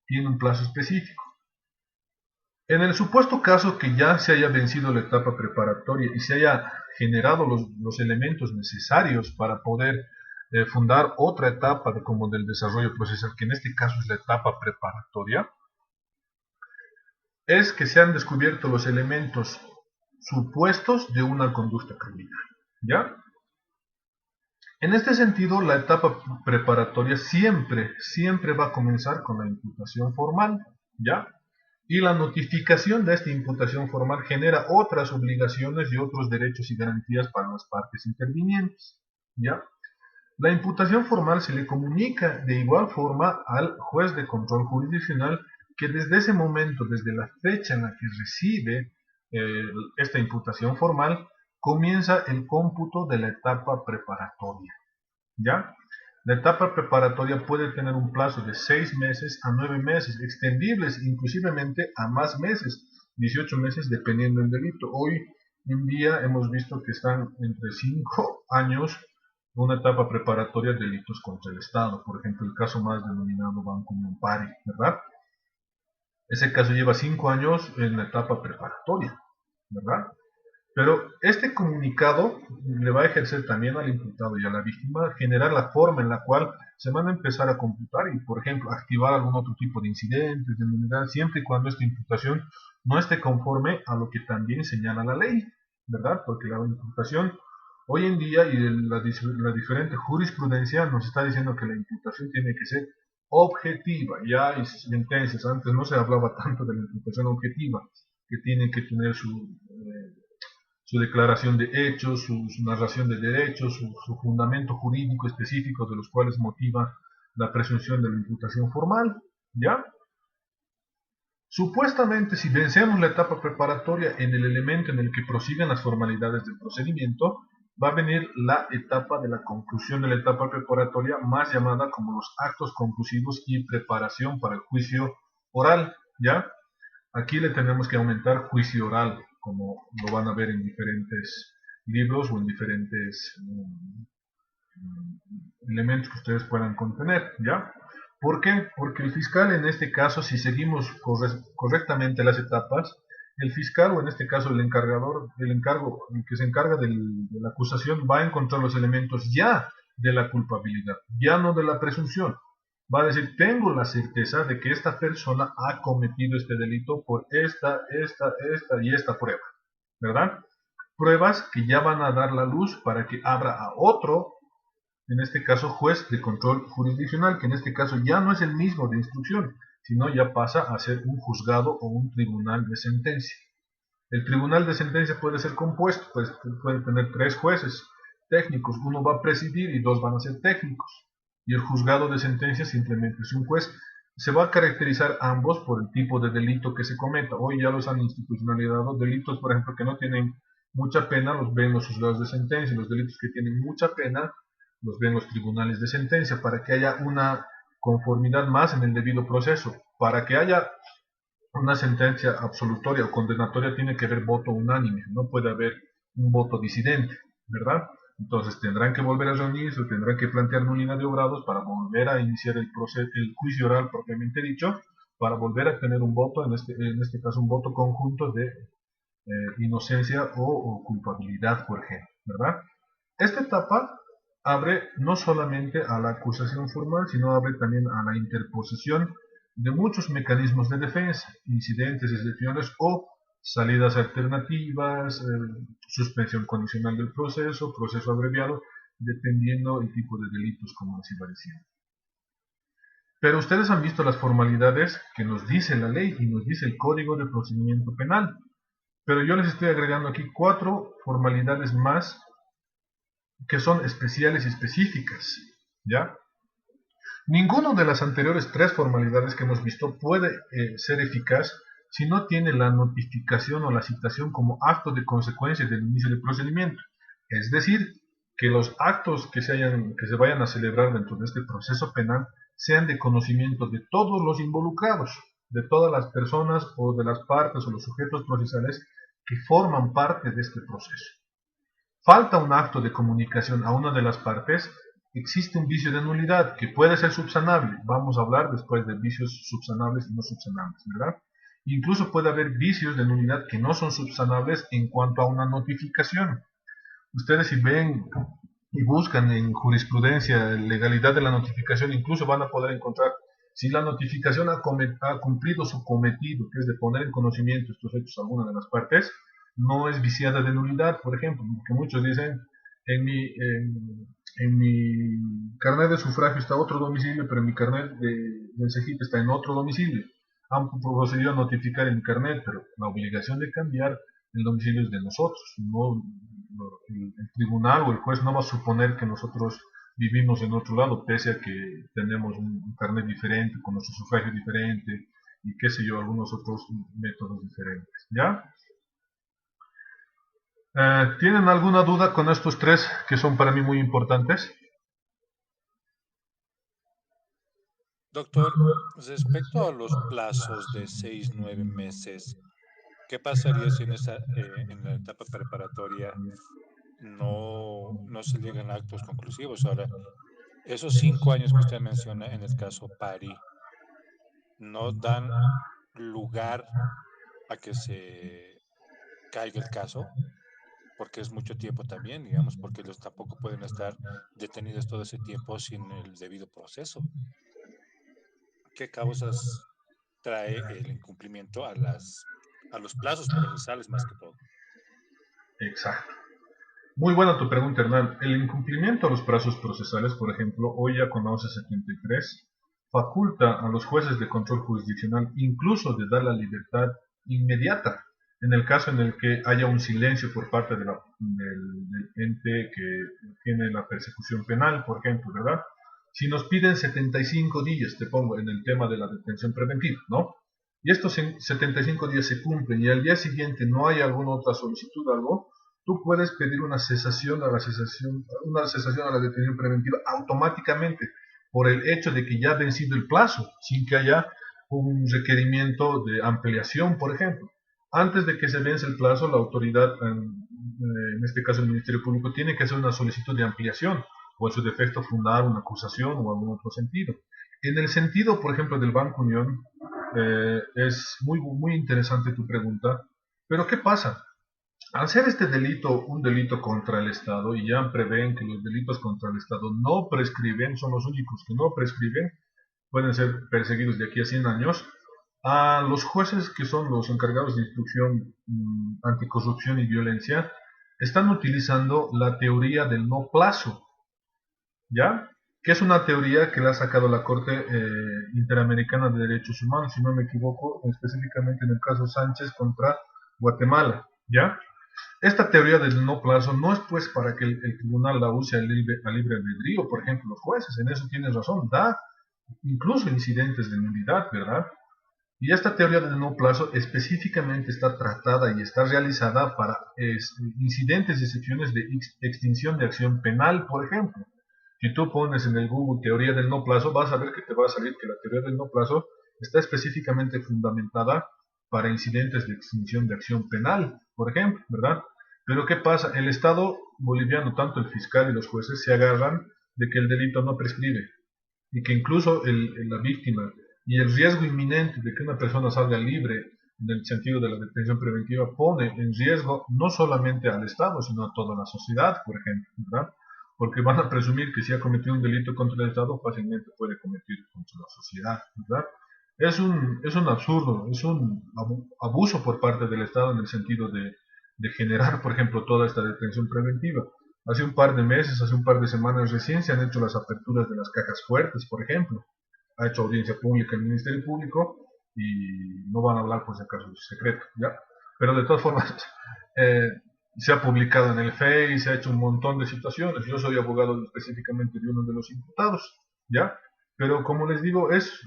Tiene un plazo específico. En el supuesto caso que ya se haya vencido la etapa preparatoria y se haya generado los elementos necesarios para poder fundar otra etapa como del desarrollo procesal, que en este caso es la etapa preparatoria, es que se han descubierto los elementos supuestos de una conducta criminal, ¿ya? En este sentido, la etapa preparatoria siempre va a comenzar con la imputación formal, ¿ya? Y la notificación de esta imputación formal genera otras obligaciones y otros derechos y garantías para las partes intervinientes, ¿ya? La imputación formal se le comunica de igual forma al juez de control jurisdiccional que desde ese momento, desde la fecha en la que recibe esta imputación formal, comienza el cómputo de la etapa preparatoria. ¿Ya? La etapa preparatoria puede tener un plazo de 6 meses a 9 meses, extendibles inclusivemente a más meses, 18 meses dependiendo del delito. Hoy en día hemos visto que están entre 5 años una etapa preparatoria de delitos contra el Estado. Por ejemplo, el caso más denominado Banco Mompari, ¿verdad? Ese caso lleva 5 años en la etapa preparatoria, ¿verdad? Pero este comunicado le va a ejercer también al imputado y a la víctima generar la forma en la cual se van a empezar a computar y, por ejemplo, activar algún otro tipo de incidentes, de nulidad, siempre y cuando esta imputación no esté conforme a lo que también señala la ley, ¿verdad? Porque la imputación hoy en día y la diferente jurisprudencia nos está diciendo que la imputación tiene que ser objetiva. Ya hay sentencias, antes no se hablaba tanto de la imputación objetiva, que tiene que tener su declaración de hechos, su narración de derechos, su fundamento jurídico específico de los cuales motiva la presunción de la imputación formal, ¿ya? Supuestamente, si vencemos la etapa preparatoria en el elemento en el que prosiguen las formalidades del procedimiento, va a venir la etapa de la conclusión de la etapa preparatoria, más llamada como los actos conclusivos y preparación para el juicio oral, ¿ya? Aquí le tenemos que aumentar juicio oral, como lo van a ver en diferentes libros o en diferentes elementos que ustedes puedan contener, ¿ya? ¿Por qué? Porque el fiscal en este caso, si seguimos correctamente las etapas, el fiscal o en este caso el que se encarga de la acusación va a encontrar los elementos ya de la culpabilidad, ya no de la presunción. Va a decir, tengo la certeza de que esta persona ha cometido este delito por esta y esta prueba, ¿verdad? Pruebas que ya van a dar la luz para que abra a otro, en este caso juez de control jurisdiccional, que en este caso ya no es el mismo de instrucción, sino ya pasa a ser un juzgado o un tribunal de sentencia. El tribunal de sentencia puede ser compuesto, pues puede tener 3 jueces técnicos, uno va a presidir y 2 van a ser técnicos. Y el juzgado de sentencia simplemente es un juez. Se va a caracterizar ambos por el tipo de delito que se cometa. Hoy ya los han institucionalizado. Delitos, por ejemplo, que no tienen mucha pena, los ven los juzgados de sentencia. Los delitos que tienen mucha pena, los ven los tribunales de sentencia, para que haya una conformidad más en el debido proceso. Para que haya una sentencia absolutoria o condenatoria tiene que haber voto unánime, no puede haber un voto disidente, ¿verdad? Entonces tendrán que volver a reunirse, tendrán que plantear nulidad de obrados para volver a iniciar el juicio oral propiamente dicho, para volver a tener un voto, en este caso un voto conjunto de inocencia o culpabilidad, por ejemplo, ¿verdad? Esta etapa abre no solamente a la acusación formal, sino abre también a la interposición de muchos mecanismos de defensa, incidentes excepcionales o salidas alternativas, suspensión condicional del proceso, proceso abreviado, dependiendo el tipo de delitos, como les iba diciendo. Pero ustedes han visto las formalidades que nos dice la ley y nos dice el Código de Procedimiento Penal. Pero yo les estoy agregando aquí 4 formalidades más que son especiales y específicas, ¿ya? Ninguno de las anteriores 3 formalidades que hemos visto puede ser eficaz si no tiene la notificación o la citación como acto de consecuencia del inicio del procedimiento. Es decir, que los actos que se vayan a celebrar dentro de este proceso penal sean de conocimiento de todos los involucrados, de todas las personas o de las partes o los sujetos procesales que forman parte de este proceso. Falta un acto de comunicación a una de las partes, existe un vicio de nulidad que puede ser subsanable. Vamos a hablar después de vicios subsanables y no subsanables, ¿verdad? Incluso puede haber vicios de nulidad que no son subsanables en cuanto a una notificación. Ustedes si ven y buscan en jurisprudencia legalidad de la notificación, incluso van a poder encontrar si la notificación ha cumplido su cometido, que es de poner en conocimiento estos hechos a alguna de las partes, no es viciada de nulidad, por ejemplo, porque muchos dicen en mi carnet de sufragio está otro domicilio, pero en mi carnet de CEGIP está en otro domicilio. Han procedido a notificar en mi carnet, pero la obligación de cambiar el domicilio es de nosotros. No, el tribunal o el juez no va a suponer que nosotros vivimos en otro lado, pese a que tenemos un carnet diferente, con nuestro sufragio diferente, y qué sé yo, algunos otros métodos diferentes, ¿ya? ¿Tienen alguna duda con estos tres que son para mí muy importantes? Doctor, respecto a los plazos de 6, 9 meses, ¿qué pasaría si en la etapa preparatoria no se llegan a actos conclusivos? Ahora, esos 5 años que usted menciona en el caso Pari, ¿no dan lugar a que se caiga el caso? Porque es mucho tiempo también, digamos, porque ellos tampoco pueden estar detenidos todo ese tiempo sin el debido proceso. ¿Qué causas trae el incumplimiento a los plazos procesales más que todo? Exacto. Muy buena tu pregunta, Hernán. El incumplimiento a los plazos procesales, por ejemplo, hoy ya con la 1173, faculta a los jueces de control jurisdiccional incluso de dar la libertad inmediata en el caso en el que haya un silencio por parte del ente que tiene la persecución penal, por ejemplo, ¿verdad? Si nos piden 75 días, te pongo en el tema de la detención preventiva, ¿no? Y estos 75 días se cumplen y al día siguiente no hay alguna otra solicitud o algo, tú puedes pedir una cesación a la detención preventiva automáticamente por el hecho de que ya ha vencido el plazo, sin que haya un requerimiento de ampliación, por ejemplo. Antes de que se vence el plazo, la autoridad, en este caso el Ministerio Público, tiene que hacer una solicitud de ampliación o en su defecto fundar una acusación o algún otro sentido. En el sentido, por ejemplo, del Banco Unión, es muy interesante tu pregunta, pero ¿qué pasa? Al ser este delito un delito contra el Estado, y ya prevén que los delitos contra el Estado no prescriben, son los únicos que no prescriben, pueden ser perseguidos de aquí a 100 años, a los jueces que son los encargados de instrucción anticorrupción y violencia, están utilizando la teoría del no plazo, ¿ya? Que es una teoría que la ha sacado la Corte Interamericana de Derechos Humanos, si no me equivoco, específicamente en el caso Sánchez contra Guatemala, ¿ya? Esta teoría del no plazo no es pues para que el tribunal la use a libre albedrío, por ejemplo, los jueces, en eso tienes razón, da incluso incidentes de nulidad, ¿verdad? Y esta teoría del no plazo específicamente está tratada y está realizada para incidentes y excepciones de extinción de acción penal, por ejemplo. Si tú pones en el Google teoría del no plazo, vas a ver que te va a salir que la teoría del no plazo está específicamente fundamentada para incidentes de extinción de acción penal, por ejemplo, ¿verdad? Pero ¿qué pasa? El Estado boliviano, tanto el fiscal y los jueces, se agarran de que el delito no prescribe y que incluso la víctima y el riesgo inminente de que una persona salga libre en el sentido de la detención preventiva pone en riesgo no solamente al Estado, sino a toda la sociedad, por ejemplo, ¿verdad? Porque van a presumir que si ha cometido un delito contra el Estado, fácilmente puede cometer contra la sociedad, ¿verdad? Es un absurdo, es un abuso por parte del Estado en el sentido de generar, por ejemplo, toda esta detención preventiva. Hace un par de meses, hace un par de semanas recién se han hecho las aperturas de las cajas fuertes, por ejemplo. Ha hecho audiencia pública el Ministerio Público y no van a hablar por si acaso de secreto, ¿ya? Pero de todas formas, se ha publicado en el Face, se ha hecho un montón de situaciones. Yo soy abogado específicamente de uno de los imputados, ¿ya? Pero como les digo, es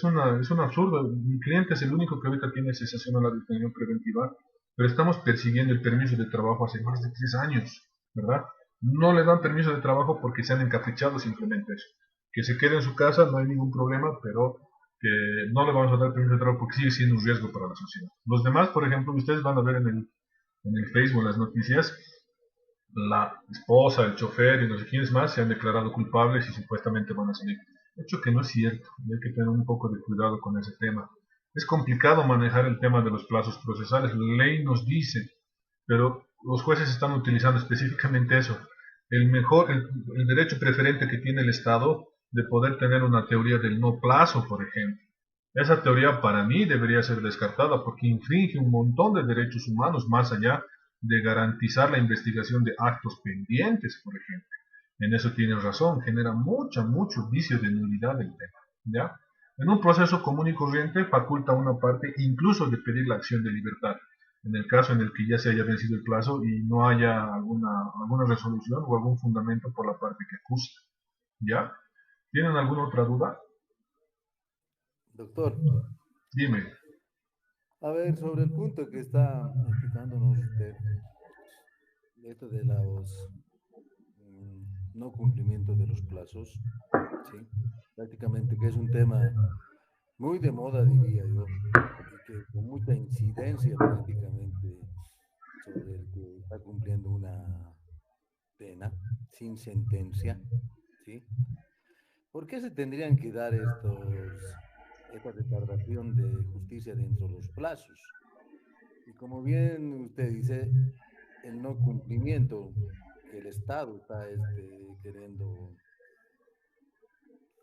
un absurdo. Mi cliente es el único que ahorita tiene cesación a la detención preventiva, pero estamos persiguiendo el permiso de trabajo hace más de 3 años, ¿verdad? No le dan permiso de trabajo porque se han encaprichado simplemente eso. Que se quede en su casa, no hay ningún problema, pero que no le vamos a dar permiso de trabajo porque sigue siendo un riesgo para la sociedad. Los demás, por ejemplo, ustedes van a ver en el Facebook, en las noticias, la esposa, el chofer y no sé quiénes más se han declarado culpables y supuestamente van a salir. Hecho que no es cierto, hay que tener un poco de cuidado con ese tema. Es complicado manejar el tema de los plazos procesales, la ley nos dice, pero los jueces están utilizando específicamente eso, el derecho preferente que tiene el Estado de poder tener una teoría del no plazo, por ejemplo. Esa teoría para mí debería ser descartada porque infringe un montón de derechos humanos más allá de garantizar la investigación de actos pendientes, por ejemplo. En eso tienes razón, genera mucho vicio de nulidad del tema, ¿ya? En un proceso común y corriente faculta a una parte incluso de pedir la acción de libertad. en el caso en el que ya se haya vencido el plazo y no haya alguna resolución o algún fundamento por la parte que acusa. ¿Ya? ¿Tienen alguna otra duda? Doctor, Dime. a ver, sobre el punto que está explicándonos usted, esto de los no cumplimiento de los plazos, ¿sí? Prácticamente que es un tema muy de moda, diría yo, y que con mucha incidencia prácticamente sobre el que está cumpliendo una pena sin sentencia, ¿sí? ¿Por qué se tendrían que dar esta retardación de justicia dentro de los plazos? Y como bien usted dice, el no cumplimiento que el Estado está queriendo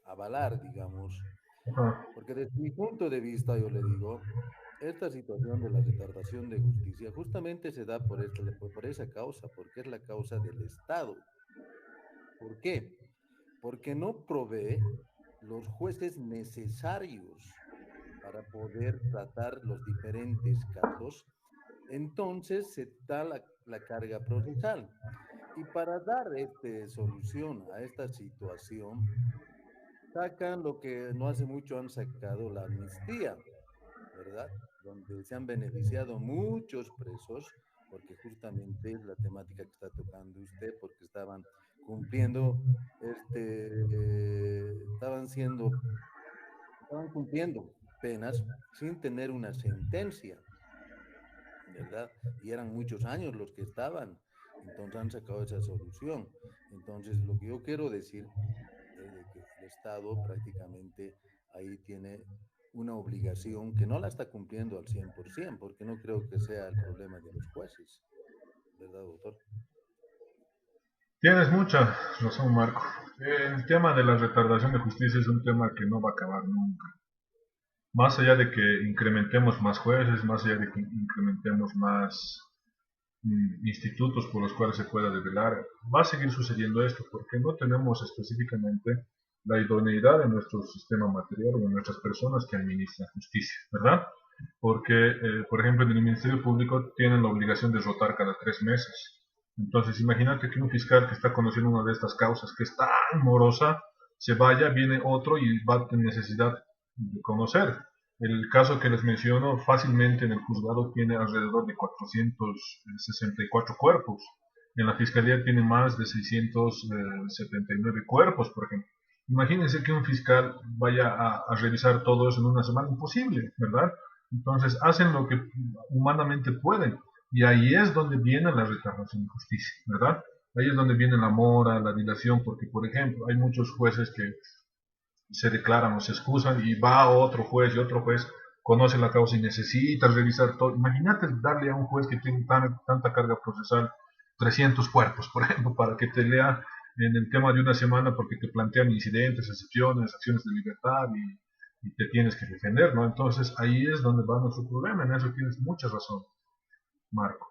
avalar, digamos, Ajá. porque desde mi punto de vista, yo le digo, esta situación de la retardación de justicia justamente se da por esa causa, porque es la causa del Estado. ¿Por qué? Porque no provee los jueces necesarios para poder tratar los diferentes casos, entonces se da la carga procesal. Y para dar solución a esta situación, sacan lo que no hace mucho han sacado la amnistía, ¿verdad? Donde se han beneficiado muchos presos, porque justamente es la temática que está tocando usted, porque estaban cumpliendo, estaban cumpliendo penas sin tener una sentencia, ¿verdad? Y eran muchos años los que estaban, entonces han sacado esa solución. Entonces, lo que yo quiero decir es de que el Estado prácticamente ahí tiene una obligación que no la está cumpliendo al 100%, porque no creo que sea el problema de los jueces, ¿verdad, doctor? Tienes mucha razón, Marco. El tema de la retardación de justicia es un tema que no va a acabar nunca. Más allá de que incrementemos más jueces, más allá de que incrementemos más institutos por los cuales se pueda develar, va a seguir sucediendo esto porque no tenemos específicamente la idoneidad de nuestro sistema material o de nuestras personas que administran justicia, ¿verdad? Porque, por ejemplo, en el Ministerio Público tienen la obligación de rotar cada 3 meses. Entonces, imagínate que un fiscal que está conociendo una de estas causas que es tan morosa, se vaya, viene otro y va a tener necesidad de conocer. El caso que les menciono fácilmente en el juzgado tiene alrededor de 464 cuerpos. En la fiscalía tiene más de 679 cuerpos, por ejemplo. Imagínense que un fiscal vaya a revisar todo eso en una semana, imposible, ¿verdad? Entonces hacen lo que humanamente pueden. Y ahí es donde viene la retardación de justicia, ¿verdad? Ahí es donde viene la mora, la dilación, porque, por ejemplo, hay muchos jueces que se declaran o se excusan y va otro juez y otro juez conoce la causa y necesita revisar todo. Imagínate darle a un juez que tiene tanta carga procesal 300 cuerpos, por ejemplo, para que te lea en el tema de una semana porque te plantean incidentes, excepciones, acciones de libertad y te tienes que defender, ¿no? Entonces ahí es donde va nuestro problema, en eso tienes mucha razón, Marco.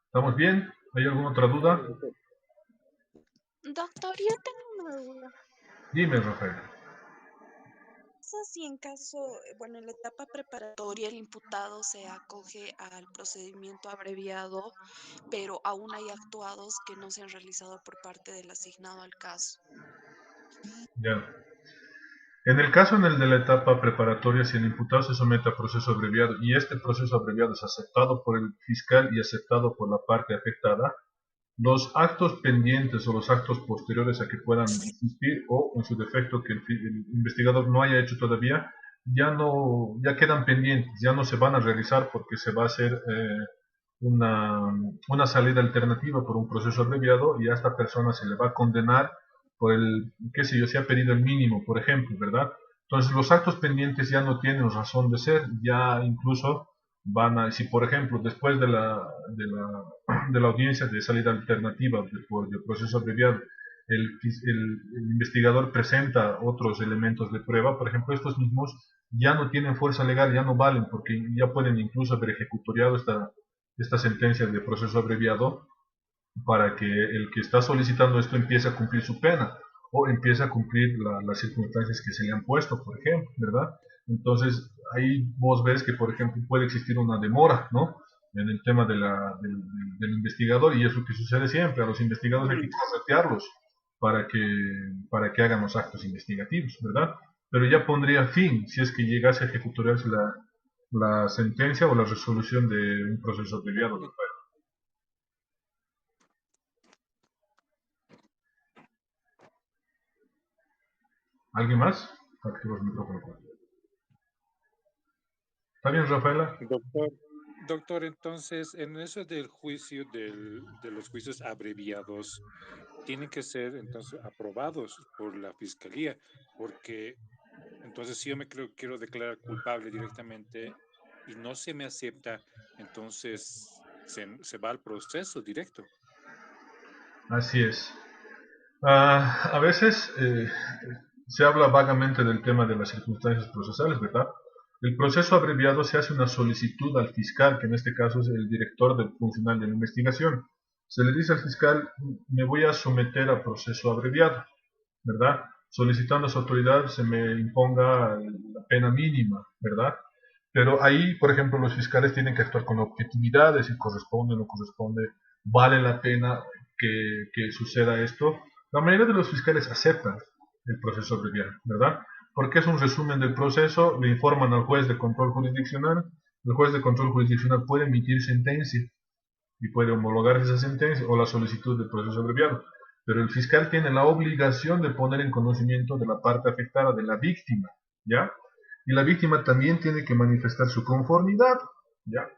¿Estamos bien? ¿Hay alguna otra duda? Doctor, yo tengo una duda. Dime, Rafael. Pasa si en caso, bueno, en la etapa preparatoria el imputado se acoge al procedimiento abreviado, pero aún hay actuados que no se han realizado por parte del asignado al caso? Ya. En el caso en el de la etapa preparatoria, si el imputado se somete a proceso abreviado y este proceso abreviado es aceptado por el fiscal y aceptado por la parte afectada, los actos pendientes o los actos posteriores a que puedan existir o en su defecto que el investigador no haya hecho todavía, ya quedan pendientes, ya no se van a realizar porque se va a hacer una salida alternativa por un proceso abreviado y a esta persona se le va a condenar por qué sé yo, se ha pedido el mínimo, por ejemplo, ¿verdad? Entonces los actos pendientes ya no tienen razón de ser, ya incluso si por ejemplo después de la audiencia de salida alternativa por el proceso abreviado, el investigador presenta otros elementos de prueba, por ejemplo, estos mismos ya no tienen fuerza legal, ya no valen, porque ya pueden incluso haber ejecutoriado esta sentencia de proceso abreviado para que el que está solicitando esto empiece a cumplir su pena o empiece a cumplir las circunstancias que se le han puesto, por ejemplo, ¿verdad? Entonces, ahí vos ves que, por ejemplo, puede existir una demora, ¿no? En el tema del investigador, y es lo que sucede siempre. A los investigadores hay que corretearlos para que hagan los actos investigativos, ¿verdad? Pero ya pondría fin si es que llegase a ejecutoriarse la sentencia o la resolución de un proceso abreviado. ¿Alguien más? Activo el micrófono. ¿Está bien, Rafaela? Doctor, entonces, en eso del juicio, de los juicios abreviados, tienen que ser entonces aprobados por la fiscalía, porque entonces si yo me quiero declarar culpable directamente y no se me acepta, entonces se va al proceso directo. Así es. A veces se habla vagamente del tema de las circunstancias procesales, ¿verdad? El proceso abreviado se hace una solicitud al fiscal, que en este caso es el director del funcional de la investigación. Se le dice al fiscal, me voy a someter a proceso abreviado, ¿verdad? Solicitando a su autoridad se me imponga la pena mínima, ¿verdad? Pero ahí, por ejemplo, los fiscales tienen que actuar con objetividad, si corresponde o no corresponde, vale la pena que suceda esto. La mayoría de los fiscales aceptan el proceso abreviado, ¿verdad? Porque es un resumen del proceso, le informan al juez de control jurisdiccional, el juez de control jurisdiccional puede emitir sentencia y puede homologar esa sentencia o la solicitud de proceso abreviado. Pero el fiscal tiene la obligación de poner en conocimiento de la parte afectada, de la víctima, ¿ya? Y la víctima también tiene que manifestar su conformidad, ¿ya?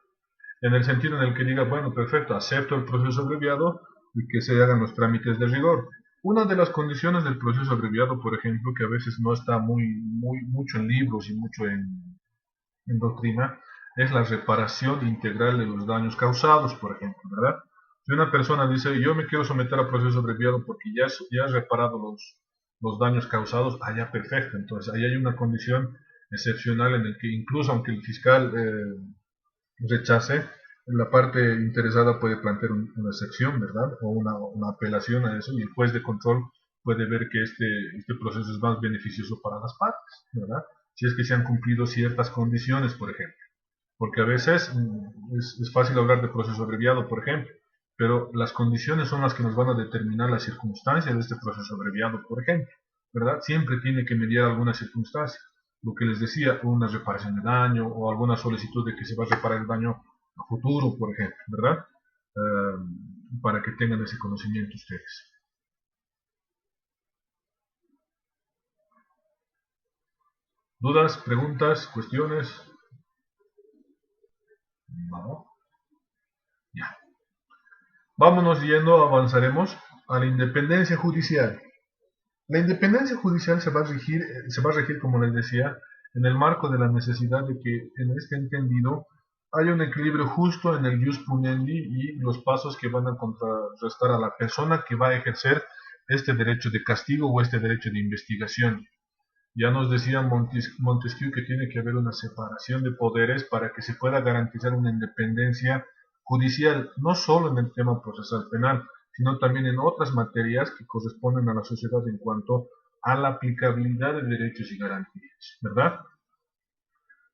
En el sentido en el que diga, bueno, perfecto, acepto el proceso abreviado y que se hagan los trámites de rigor. Una de las condiciones del proceso abreviado, por ejemplo, que a veces no está mucho en libros y mucho en doctrina, es la reparación integral de los daños causados, por ejemplo, ¿verdad? Si una persona dice, yo me quiero someter a proceso abreviado porque ya he reparado los daños causados, ya perfecto. Entonces, ahí hay una condición excepcional en el que incluso aunque el fiscal rechace, la parte interesada puede plantear una excepción, ¿verdad? O una apelación a eso, y el juez de control puede ver que este proceso es más beneficioso para las partes, ¿verdad? Si es que se han cumplido ciertas condiciones, por ejemplo. Porque a veces es fácil hablar de proceso abreviado, por ejemplo, pero las condiciones son las que nos van a determinar las circunstancias de este proceso abreviado, por ejemplo, ¿verdad? Siempre tiene que mediar alguna circunstancia. Lo que les decía, una reparación de daño o alguna solicitud de que se va a reparar el daño a futuro, por ejemplo, ¿verdad? Para que tengan ese conocimiento ustedes. ¿Dudas, preguntas, cuestiones? No. Ya. Vámonos yendo, avanzaremos a la independencia judicial. La independencia judicial se va a regir, como les decía, en el marco de la necesidad de que en este entendido haya un equilibrio justo en el jus puniendi y los pasos que van a contrarrestar a la persona que va a ejercer este derecho de castigo o este derecho de investigación. Ya nos decía Montesquieu que tiene que haber una separación de poderes para que se pueda garantizar una independencia judicial, no solo en el tema procesal penal, sino también en otras materias que corresponden a la sociedad en cuanto a la aplicabilidad de derechos y garantías, ¿verdad?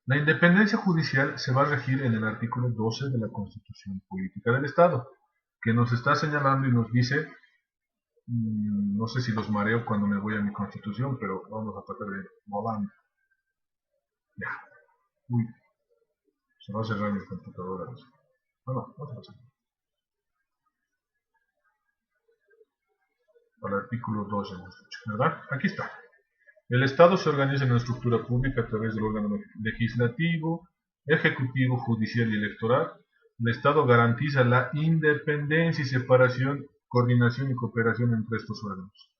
La independencia judicial se va a regir en el artículo 12 de la Constitución Política del Estado, que nos está señalando y nos dice, no sé si los mareo cuando me voy a mi Constitución, pero vamos a tratar de moverme. Ya. Uy, se va a cerrar mi computadora. No, no se va a cerrar. Al artículo 12 hemos dicho, ¿verdad? Aquí está. El Estado se organiza en una estructura pública a través del órgano legislativo, ejecutivo, judicial y electoral. El Estado garantiza la independencia y separación, coordinación y cooperación entre estos órganos.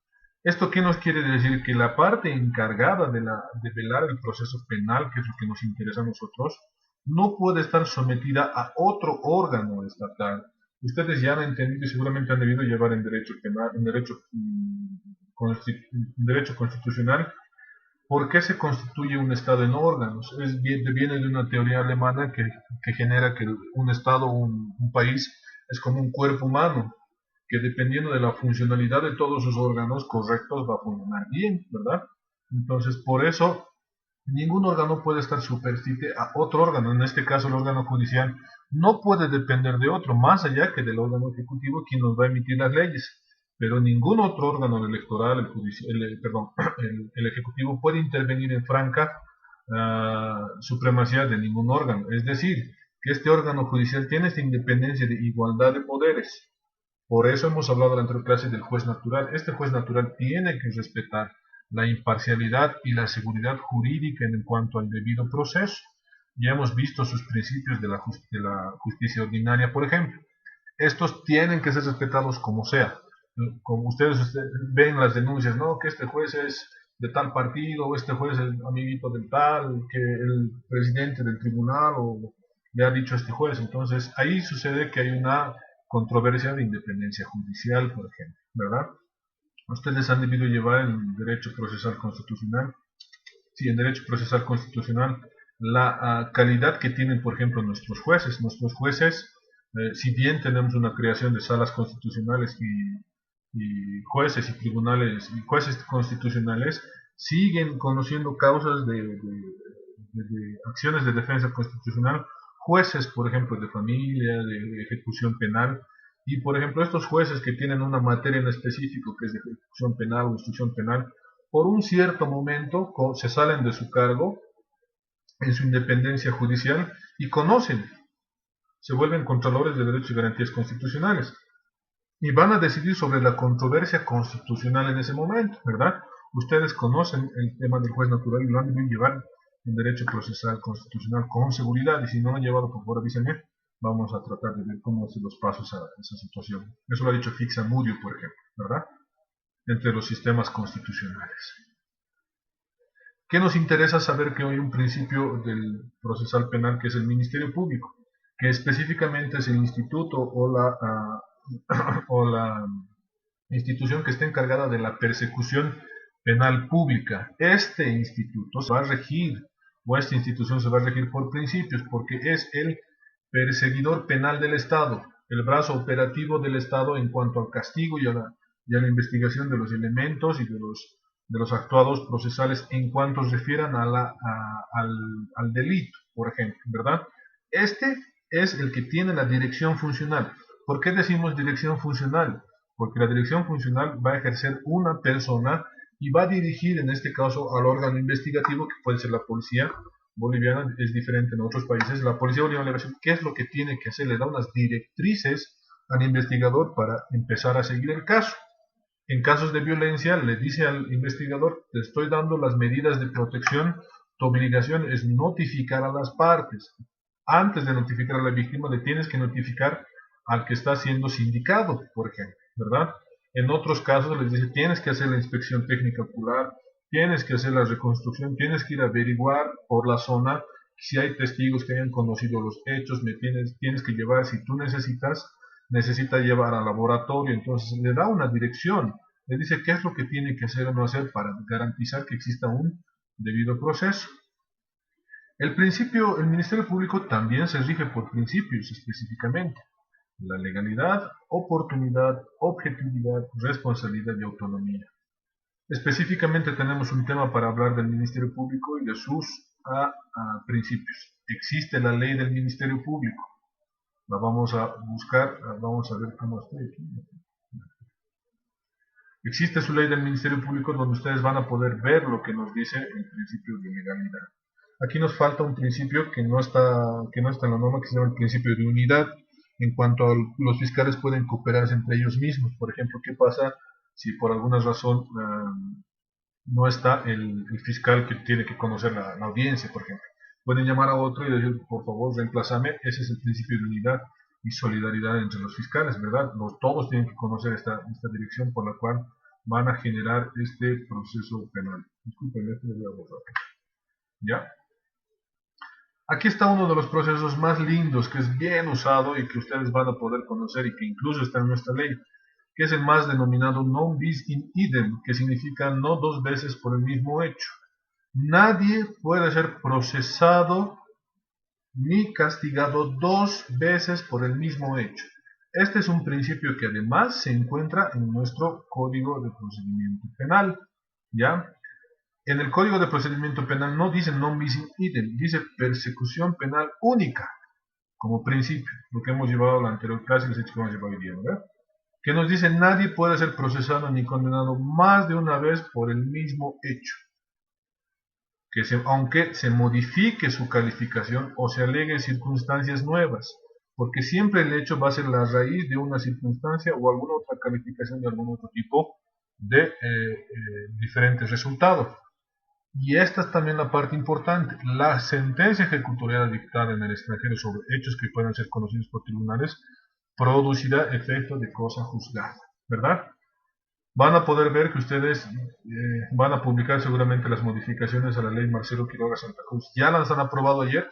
¿Esto qué nos quiere decir? Que la parte encargada de velar el proceso penal, que es lo que nos interesa a nosotros, no puede estar sometida a otro órgano estatal. Ustedes ya han entendido y seguramente han debido llevar en derecho penal, en derecho constitucional, ¿por qué se constituye un Estado en órganos? Viene de una teoría alemana que genera que un Estado, un país, es como un cuerpo humano, que dependiendo de la funcionalidad de todos sus órganos correctos va a funcionar bien, ¿verdad? Entonces, por eso Ningún órgano puede estar superstite a otro órgano, en este caso el órgano judicial no puede depender de otro, más allá que del órgano ejecutivo quien nos va a emitir las leyes, pero ningún otro órgano electoral, perdón, el ejecutivo puede intervenir en franca supremacía de ningún órgano, es decir, que este órgano judicial tiene esta independencia de igualdad de poderes. Por eso hemos hablado en la anterior clase del juez natural. Este juez natural tiene que respetar la imparcialidad y la seguridad jurídica en cuanto al debido proceso. Ya hemos visto sus principios de la justicia ordinaria, por ejemplo. Estos tienen que ser respetados como sea. Como ustedes ven las denuncias, ¿no? Que este juez es de tal partido, o este juez es amiguito del tal, que el presidente del tribunal o le ha dicho a este juez. Entonces, ahí sucede que hay una controversia de independencia judicial, por ejemplo, ¿verdad? Ustedes han debido llevar en derecho procesal constitucional, sí, en derecho procesal constitucional, la calidad que tienen, por ejemplo, nuestros jueces. Nuestros jueces, si bien tenemos una creación de salas constitucionales y jueces y tribunales y jueces constitucionales, siguen conociendo causas de acciones de defensa constitucional, jueces, por ejemplo, de familia, de ejecución penal, y por ejemplo estos jueces que tienen una materia en específico que es de ejecución penal o instrucción penal, por un cierto momento se salen de su cargo en su independencia judicial y conocen, se vuelven contralores de derechos y garantías constitucionales y van a decidir sobre la controversia constitucional en ese momento, ¿verdad? Ustedes conocen el tema del juez natural y lo han de llevar en derecho procesal constitucional con seguridad, y si no lo han llevado, por favor avísenme. Vamos a tratar de ver cómo hacer los pasos a esa situación. Eso lo ha dicho Fixamudio, por ejemplo, ¿verdad? Entre los sistemas constitucionales. ¿Qué nos interesa saber? Que hay un principio del procesal penal que es el Ministerio Público, que específicamente es el instituto o la institución que está encargada de la persecución penal pública. Este instituto se va a regir, o esta institución se va a regir por principios, porque es el perseguidor penal del Estado, el brazo operativo del Estado en cuanto al castigo y a la investigación de los elementos y de los actuados procesales en cuanto se refieran al delito, por ejemplo, ¿verdad? Este es el que tiene la dirección funcional. ¿Por qué decimos dirección funcional? Porque la dirección funcional va a ejercer una persona y va a dirigir, en este caso, al órgano investigativo, que puede ser la policía boliviana, es diferente en otros países. La policía boliviana le va a decir qué es lo que tiene que hacer, le da unas directrices al investigador para empezar a seguir el caso. En casos de violencia, le dice al investigador, te estoy dando las medidas de protección, tu obligación es notificar a las partes. Antes de notificar a la víctima, le tienes que notificar al que está siendo sindicado, por ejemplo, ¿verdad? En otros casos les dice, tienes que hacer la inspección técnica ocular, tienes que hacer la reconstrucción, tienes que ir a averiguar por la zona si hay testigos que hayan conocido los hechos, tienes que llevar, si tú necesita llevar al laboratorio. Entonces le da una dirección, le dice qué es lo que tiene que hacer o no hacer para garantizar que exista un debido proceso. El Ministerio Público también se rige por principios específicamente: la legalidad, oportunidad, objetividad, responsabilidad y autonomía. Específicamente tenemos un tema para hablar del Ministerio Público y de sus principios. Existe la ley del Ministerio Público. La vamos a buscar, vamos a ver cómo estoy aquí. Existe su ley del Ministerio Público donde ustedes van a poder ver lo que nos dice el principio de legalidad. Aquí nos falta un principio que no está en la norma, que se llama el principio de unidad. En cuanto a los fiscales pueden cooperarse entre ellos mismos. Por ejemplo, ¿qué pasa si por alguna razón no está el fiscal que tiene que conocer la audiencia, por ejemplo? Pueden llamar a otro y decir, por favor, reemplázame. Ese es el principio de unidad y solidaridad entre los fiscales, ¿verdad? Todos tienen que conocer esta dirección por la cual van a generar este proceso penal. Disculpen, esto lo voy a borrar. ¿Ya? Aquí está uno de los procesos más lindos, que es bien usado y que ustedes van a poder conocer y que incluso está en nuestra ley, que es el más denominado non bis in idem, que significa no dos veces por el mismo hecho. Nadie puede ser procesado ni castigado dos veces por el mismo hecho. Este es un principio que además se encuentra en nuestro Código de Procedimiento Penal, ¿ya? En el Código de Procedimiento Penal no dice non bis in idem, dice persecución penal única, como principio, lo que hemos llevado a la anterior clase y los hechos que hemos llevado hoy día, ¿verdad? Que nos dice nadie puede ser procesado ni condenado más de una vez por el mismo hecho, aunque se modifique su calificación o se alegue circunstancias nuevas, porque siempre el hecho va a ser la raíz de una circunstancia o alguna otra calificación de algún otro tipo de diferentes resultados. Y esta es también la parte importante. La sentencia ejecutorial dictada en el extranjero sobre hechos que puedan ser conocidos por tribunales producirá efecto de cosa juzgada, ¿verdad? Van a poder ver que ustedes van a publicar seguramente las modificaciones a la ley Marcelo Quiroga Santa Cruz. Ya las han aprobado ayer.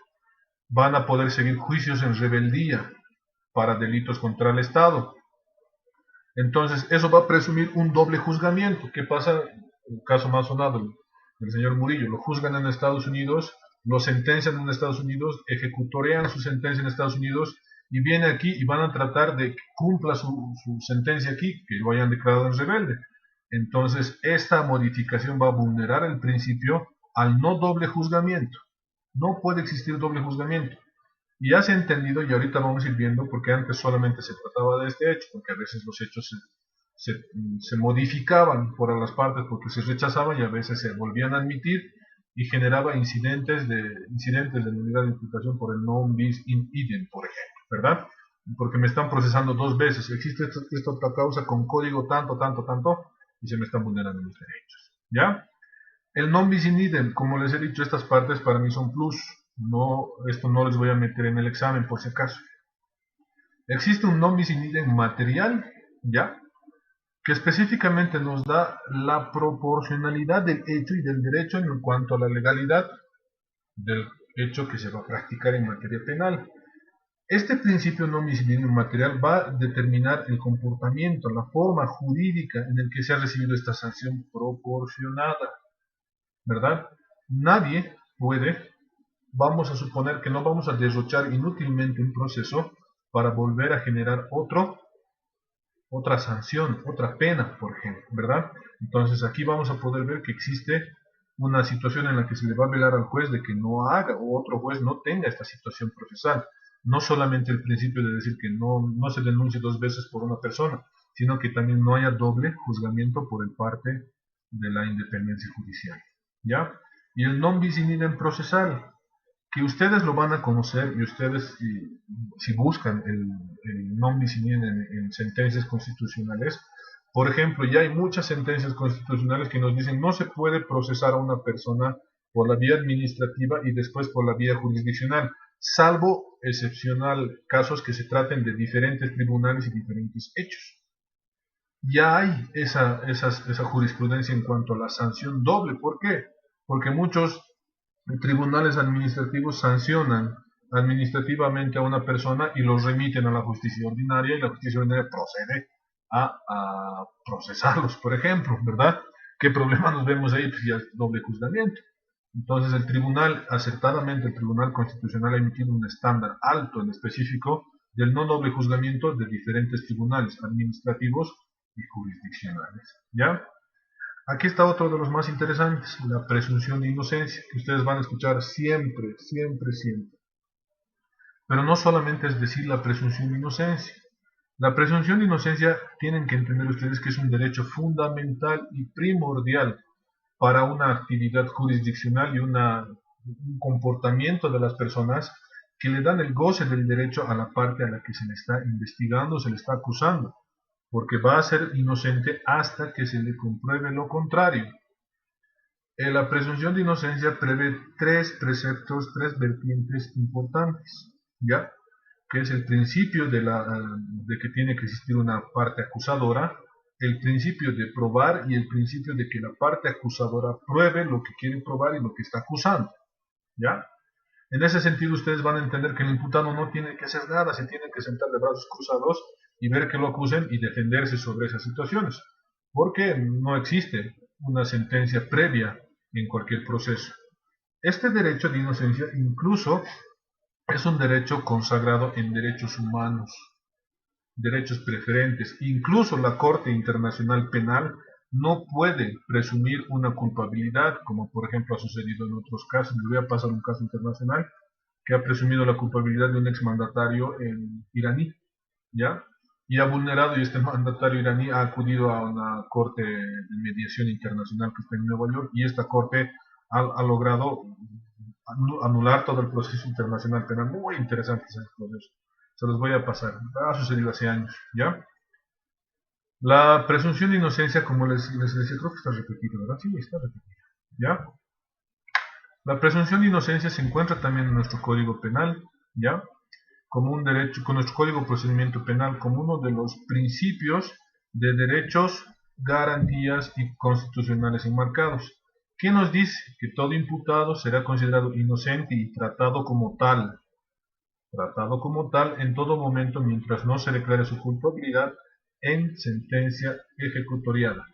Van a poder seguir juicios en rebeldía para delitos contra el Estado. Entonces, eso va a presumir un doble juzgamiento. ¿Qué pasa? El caso más sonado, el señor Murillo, lo juzgan en Estados Unidos, lo sentencian en Estados Unidos, ejecutorean su sentencia en Estados Unidos y viene aquí y van a tratar de que cumpla su sentencia aquí, que lo hayan declarado en rebelde. Entonces, esta modificación va a vulnerar el principio al no doble juzgamiento. No puede existir doble juzgamiento. Y ya se ha entendido, y ahorita vamos a ir viendo, porque antes solamente se trataba de este hecho, porque a veces los hechos se modificaban por las partes porque se rechazaban y a veces se volvían a admitir y generaba incidentes de nulidad de imputación por el non bis in idem, por ejemplo, ¿verdad? Porque me están procesando dos veces, existe esta otra causa con código tanto, y se me están vulnerando mis derechos, ¿ya? El non bis in idem, como les he dicho, estas partes para mí son plus, esto no les voy a meter en el examen por si acaso. Existe un non bis in idem material, ¿ya? Que específicamente nos da la proporcionalidad del hecho y del derecho en cuanto a la legalidad del hecho que se va a practicar en materia penal. Este principio non bis in idem material va a determinar el comportamiento, la forma jurídica en el que se ha recibido esta sanción proporcionada, ¿verdad? Nadie puede, vamos a suponer que no vamos a derrochar inútilmente un proceso para volver a generar otra sanción, otra pena, por ejemplo, ¿verdad? Entonces aquí vamos a poder ver que existe una situación en la que se le va a velar al juez de que no haga o otro juez no tenga esta situación procesal. No solamente el principio de decir que no se denuncie dos veces por una persona, sino que también no haya doble juzgamiento por el parte de la independencia judicial, ¿ya? Y el non bis in idem procesal, que ustedes lo van a conocer y ustedes si buscan el non bis in idem en sentencias constitucionales, por ejemplo, ya hay muchas sentencias constitucionales que nos dicen no se puede procesar a una persona por la vía administrativa y después por la vía jurisdiccional, salvo excepcional casos que se traten de diferentes tribunales y diferentes hechos. Ya hay esa jurisprudencia en cuanto a la sanción doble. ¿Por qué? Porque muchos tribunales administrativos sancionan administrativamente a una persona y los remiten a la justicia ordinaria y la justicia ordinaria procede a procesarlos, por ejemplo, ¿verdad? ¿Qué problema nos vemos ahí? Pues ya es doble juzgamiento. Entonces el tribunal, acertadamente el Tribunal Constitucional ha emitido un estándar alto en específico del no doble juzgamiento de diferentes tribunales administrativos y jurisdiccionales, ¿ya? Aquí está otro de los más interesantes, la presunción de inocencia, que ustedes van a escuchar siempre. Pero no solamente es decir la presunción de inocencia. La presunción de inocencia tienen que entender ustedes que es un derecho fundamental y primordial para una actividad jurisdiccional y un comportamiento de las personas que le dan el goce del derecho a la parte a la que se le está investigando, se le está acusando, porque va a ser inocente hasta que se le compruebe lo contrario. La presunción de inocencia prevé tres preceptos, tres vertientes importantes, ¿ya? Que es el principio de que tiene que existir una parte acusadora, el principio de probar y el principio de que la parte acusadora pruebe lo que quiere probar y lo que está acusando, ¿ya? En ese sentido ustedes van a entender que el imputado no tiene que hacer nada, se tiene que sentar de brazos cruzados y ver que lo acusen y defenderse sobre esas situaciones, porque no existe una sentencia previa en cualquier proceso. Este derecho de inocencia incluso es un derecho consagrado en derechos humanos, derechos preferentes. Incluso la Corte Internacional Penal no puede presumir una culpabilidad, como por ejemplo ha sucedido en otros casos. Les voy a pasar un caso internacional que ha presumido la culpabilidad de un exmandatario iraní, ¿ya? Y ha vulnerado, y este mandatario iraní ha acudido a una corte de mediación internacional que está en Nueva York, y esta corte ha logrado anular todo el proceso internacional penal. Muy interesante ese proceso. Se los voy a pasar. Ha sucedido hace años, ¿ya? La presunción de inocencia, como les decía, creo que está repetido, ¿verdad? Sí, está repetido, ¿ya? La presunción de inocencia se encuentra también en nuestro Código Penal, ¿ya? Como un derecho, con nuestro Código de Procedimiento Penal, como uno de los principios de derechos, garantías y constitucionales enmarcados. ¿Qué nos dice? Que todo imputado será considerado inocente y tratado como tal en todo momento mientras no se declare su culpabilidad en sentencia ejecutoriada.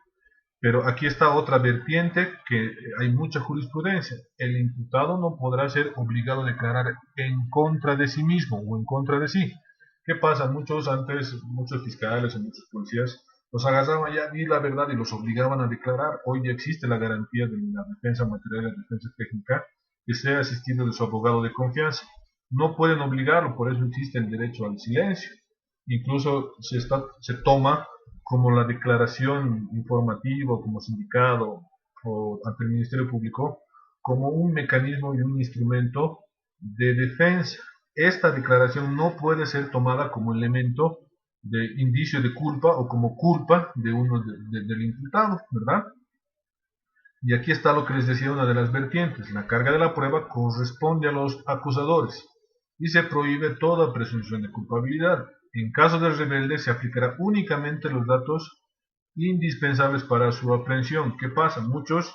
Pero aquí está otra vertiente que hay mucha jurisprudencia. El imputado no podrá ser obligado a declarar en contra de sí mismo o en contra de sí. ¿Qué pasa? Muchos fiscales o muchos policías los agarraban ya di la verdad y los obligaban a declarar. Hoy ya existe la garantía de la defensa material y la defensa técnica que sea asistido de su abogado de confianza. No pueden obligarlo, por eso existe el derecho al silencio. Incluso se toma como la declaración informativa, como sindicado o ante el Ministerio Público, como un mecanismo y un instrumento de defensa. Esta declaración no puede ser tomada como elemento de indicio de culpa o como culpa de uno del imputado, ¿verdad? Y aquí está lo que les decía, una de las vertientes. La carga de la prueba corresponde a los acusadores y se prohíbe toda presunción de culpabilidad. En caso de rebelde se aplicará únicamente los datos indispensables para su aprehensión. ¿Qué pasa? Muchos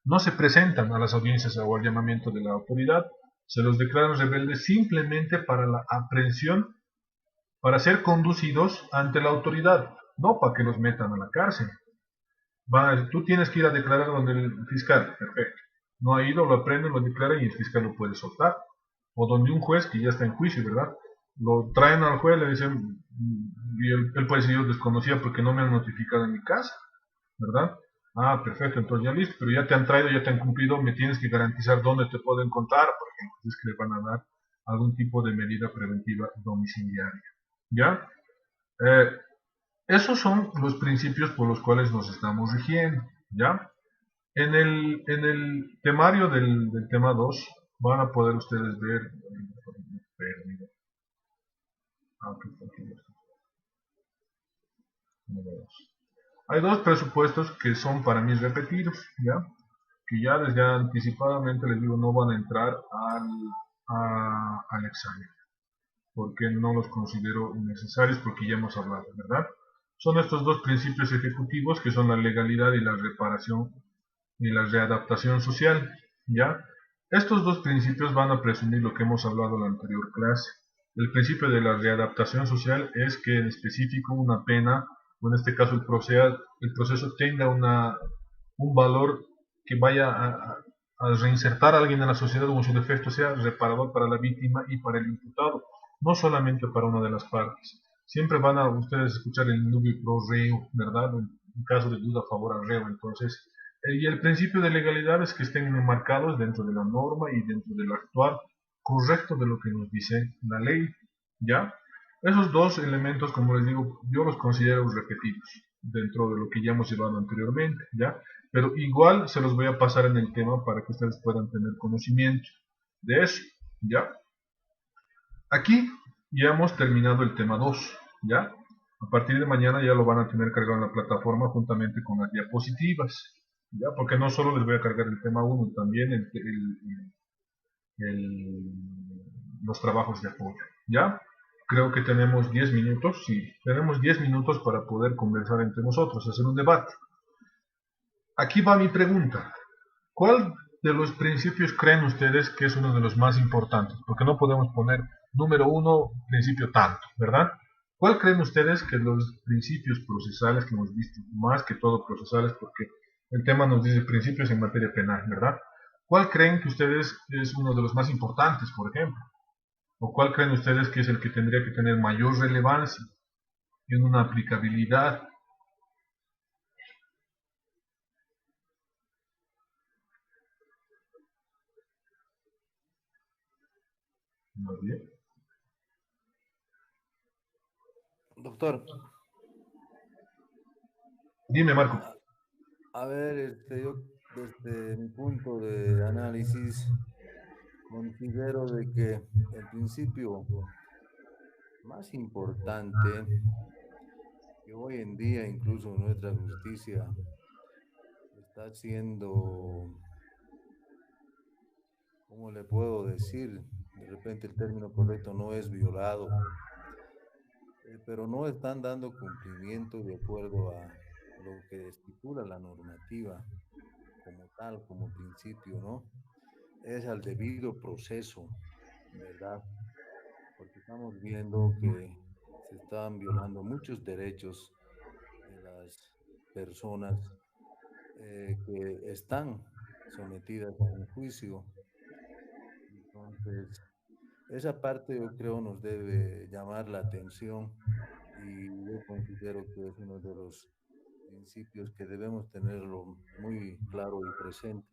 no se presentan a las audiencias o al llamamiento de la autoridad, se los declaran rebeldes simplemente para la aprehensión, para ser conducidos ante la autoridad, no para que los metan a la cárcel. Tú tienes que ir a declarar donde el fiscal, perfecto. No ha ido, lo aprenden, lo declaran y el fiscal lo puede soltar. O donde un juez que ya está en juicio, ¿verdad? Lo traen al juez, le dicen, y él puede decir, yo desconocía porque no me han notificado en mi casa, ¿verdad? Ah, perfecto, entonces ya listo, pero ya te han traído, ya te han cumplido, me tienes que garantizar dónde te puedo encontrar, porque entonces que le van a dar algún tipo de medida preventiva domiciliaria, ¿ya? Eh, Esos son los principios por los cuales nos estamos rigiendo, ¿ya? En el temario del tema 2 van a poder ustedes ver, hay dos presupuestos que son para mí repetidos, ¿ya? Que ya desde anticipadamente les digo no van a entrar al examen, porque no los considero necesarios, porque ya hemos hablado, ¿verdad? Son estos dos principios ejecutivos que son la legalidad y la reparación y la readaptación social, ¿ya? Estos dos principios van a presumir lo que hemos hablado en la anterior clase. El principio de la readaptación social es que en específico una pena, o en este caso el proceso tenga un valor que vaya a reinsertar a alguien en la sociedad, o en su defecto sea reparador para la víctima y para el imputado, no solamente para una de las partes. Siempre van a ustedes escuchar el nubio pro reo, ¿verdad? En caso de duda, favor al reo. Entonces, y el principio de legalidad es que estén enmarcados dentro de la norma y dentro del actuar correcto de lo que nos dice la ley, ¿ya? Esos dos elementos, como les digo, yo los considero repetidos dentro de lo que ya hemos llevado anteriormente, ¿ya? Pero igual se los voy a pasar en el tema para que ustedes puedan tener conocimiento de eso, ¿ya? Aquí ya hemos terminado el tema 2, ¿ya? A partir de mañana ya lo van a tener cargado en la plataforma juntamente con las diapositivas, ¿ya? Porque no solo les voy a cargar el tema 1, también los trabajos de apoyo, ¿ya? Creo que tenemos 10 minutos, sí, tenemos 10 minutos para poder conversar entre nosotros, hacer un debate. Aquí va mi pregunta. ¿Cuál de los principios creen ustedes que es uno de los más importantes? Porque no podemos poner número 1, principio tanto, ¿verdad? ¿Cuál creen ustedes que los principios procesales que hemos visto, más que todo procesales, porque el tema nos dice principios en materia penal, ¿verdad? ¿Cuál creen que ustedes es uno de los más importantes, por ejemplo? ¿O cuál creen ustedes que es el que tendría que tener mayor relevancia en una aplicabilidad? Nadie. Doctor, Dime, Marco. a ver, yo desde mi punto de análisis considero de que el principio más importante que hoy en día incluso nuestra justicia está siendo, ¿cómo le puedo decir? De repente el término correcto no es violado, pero no están dando cumplimiento de acuerdo a lo que estipula la normativa como tal, como principio, ¿no? Es al debido proceso, ¿verdad? Porque estamos viendo que se están violando muchos derechos de las personas que están sometidas a un juicio. Entonces, esa parte yo creo nos debe llamar la atención y yo considero que es uno de los principios que debemos tenerlo muy claro y presente.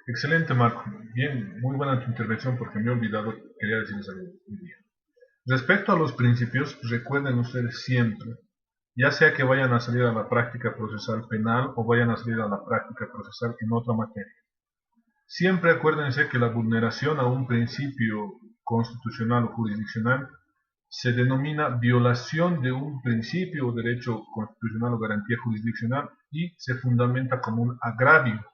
Excelente, Marco. Bien, muy buena tu intervención porque me he olvidado, quería decirles algo muy bien. Respecto a los principios, recuerden ustedes siempre, ya sea que vayan a salir a la práctica procesal penal o vayan a salir a la práctica procesal en otra materia. Siempre acuérdense que la vulneración a un principio constitucional o jurisdiccional se denomina violación de un principio o derecho constitucional o garantía jurisdiccional y se fundamenta como un agravio.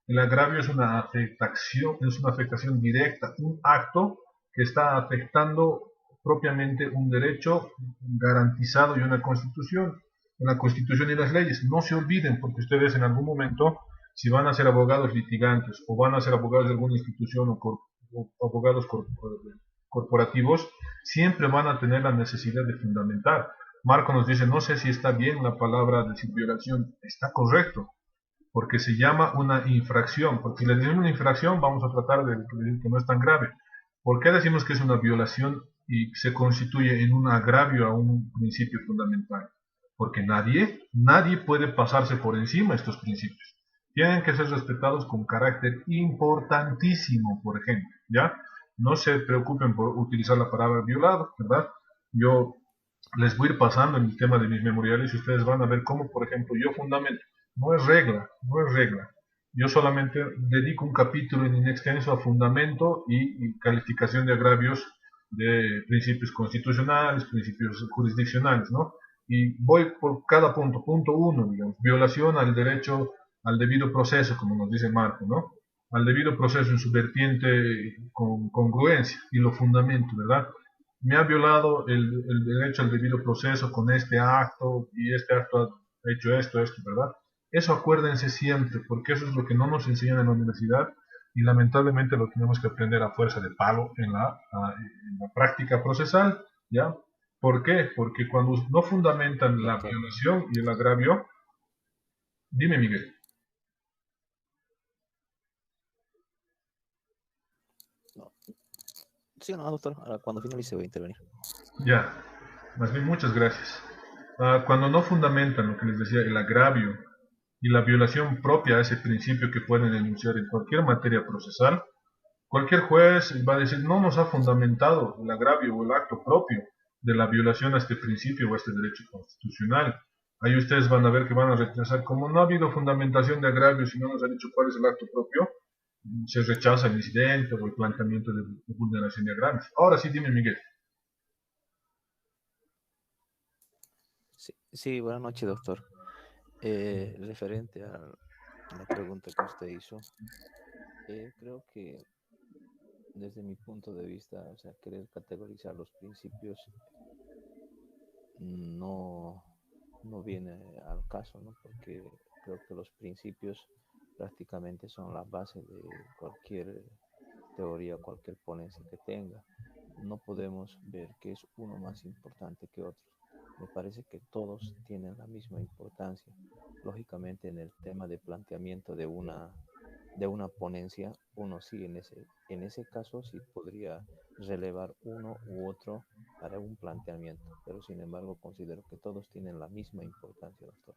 El agravio es una afectación directa, un acto que está afectando propiamente un derecho garantizado y una constitución. La constitución y las leyes, no se olviden, porque ustedes en algún momento, si van a ser abogados litigantes o van a ser abogados de alguna institución o abogados corporativos, siempre van a tener la necesidad de fundamentar. Marco nos dice, no sé si está bien la palabra de violación, está correcto, porque se llama una infracción, porque si le decimos una infracción vamos a tratar de decir que no es tan grave. ¿Por qué decimos que es una violación y se constituye en un agravio a un principio fundamental? Porque nadie puede pasarse por encima de estos principios. Tienen que ser respetados con carácter importantísimo, por ejemplo, ¿ya? No se preocupen por utilizar la palabra violado, ¿verdad? Yo les voy a ir pasando en el tema de mis memoriales y ustedes van a ver cómo, por ejemplo, yo fundamento. No es regla, no es regla. Yo solamente dedico un capítulo en extenso a fundamento y calificación de agravios de principios constitucionales, principios jurisdiccionales, ¿no? Y voy por cada punto. Punto uno, digamos, violación al derecho al debido proceso, como nos dice Marco, ¿no? Al debido proceso en su vertiente con congruencia y lo fundamento, ¿verdad? Me ha violado el derecho al debido proceso con este acto y este acto ha hecho esto, ¿verdad? Eso acuérdense siempre, porque eso es lo que no nos enseñan en la universidad y lamentablemente lo tenemos que aprender a fuerza de palo en la práctica procesal, ¿ya? ¿Por qué? Porque cuando no fundamentan la Doctor, violación y el agravio, dime Miguel. no. Sí o no, doctor. Ahora, cuando finalice voy a intervenir. Ya, más bien muchas gracias. Cuando no fundamentan lo que les decía, el agravio y la violación propia a ese principio que pueden enunciar en cualquier materia procesal, cualquier juez va a decir no nos ha fundamentado el agravio o el acto propio de la violación a este principio o a este derecho constitucional. Ahí ustedes van a ver que van a rechazar, como no ha habido fundamentación de agravio, si no nos ha dicho cuál es el acto propio, se rechaza el incidente o el planteamiento de vulneración de agravios. Ahora sí, dime Miguel. Sí, buenas noches, doctor. Referente a la pregunta que usted hizo, creo que desde mi punto de vista, o sea, querer categorizar los principios no, no viene al caso, ¿no? Porque creo que los principios prácticamente son la base de cualquier teoría, cualquier ponencia que tenga. No podemos ver que es uno más importante que otro. Me parece que todos tienen la misma importancia. Lógicamente, en el tema de planteamiento de una ponencia, uno sí, en ese caso sí podría relevar uno u otro para un planteamiento, pero sin embargo considero que todos tienen la misma importancia, doctor.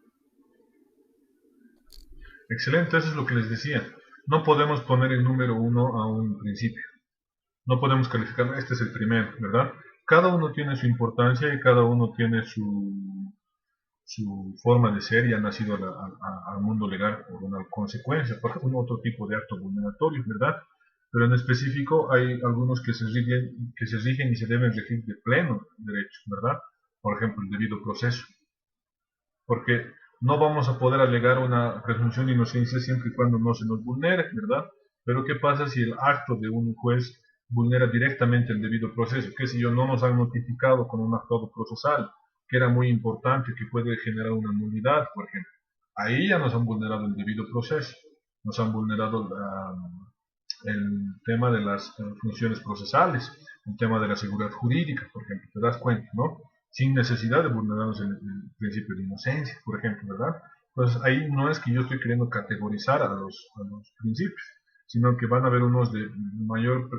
Excelente, eso es lo que les decía. No podemos poner el número uno a un principio. No podemos calificar, este es el primero, ¿verdad? Cada uno tiene su importancia y cada uno tiene su forma de ser y ha nacido al mundo legal por una consecuencia, por un otro tipo de acto vulneratorio, ¿verdad? Pero en específico hay algunos que se rigen y se deben regir de pleno derecho, ¿verdad? Por ejemplo, el debido proceso. Porque no vamos a poder alegar una presunción de inocencia siempre y cuando no se nos vulnere, ¿verdad? Pero ¿qué pasa si el acto de un juez vulnera directamente el debido proceso? Que si yo no nos han notificado con un acto procesal, que era muy importante, que puede generar una nulidad, por ejemplo. Ahí ya nos han vulnerado el debido proceso, nos han vulnerado el tema de las funciones procesales, el tema de la seguridad jurídica, por ejemplo, te das cuenta, ¿no? Sin necesidad de vulnerarnos el principio de inocencia, por ejemplo, ¿verdad? Entonces ahí no es que yo estoy queriendo categorizar a los principios, sino que van a haber unos de mayor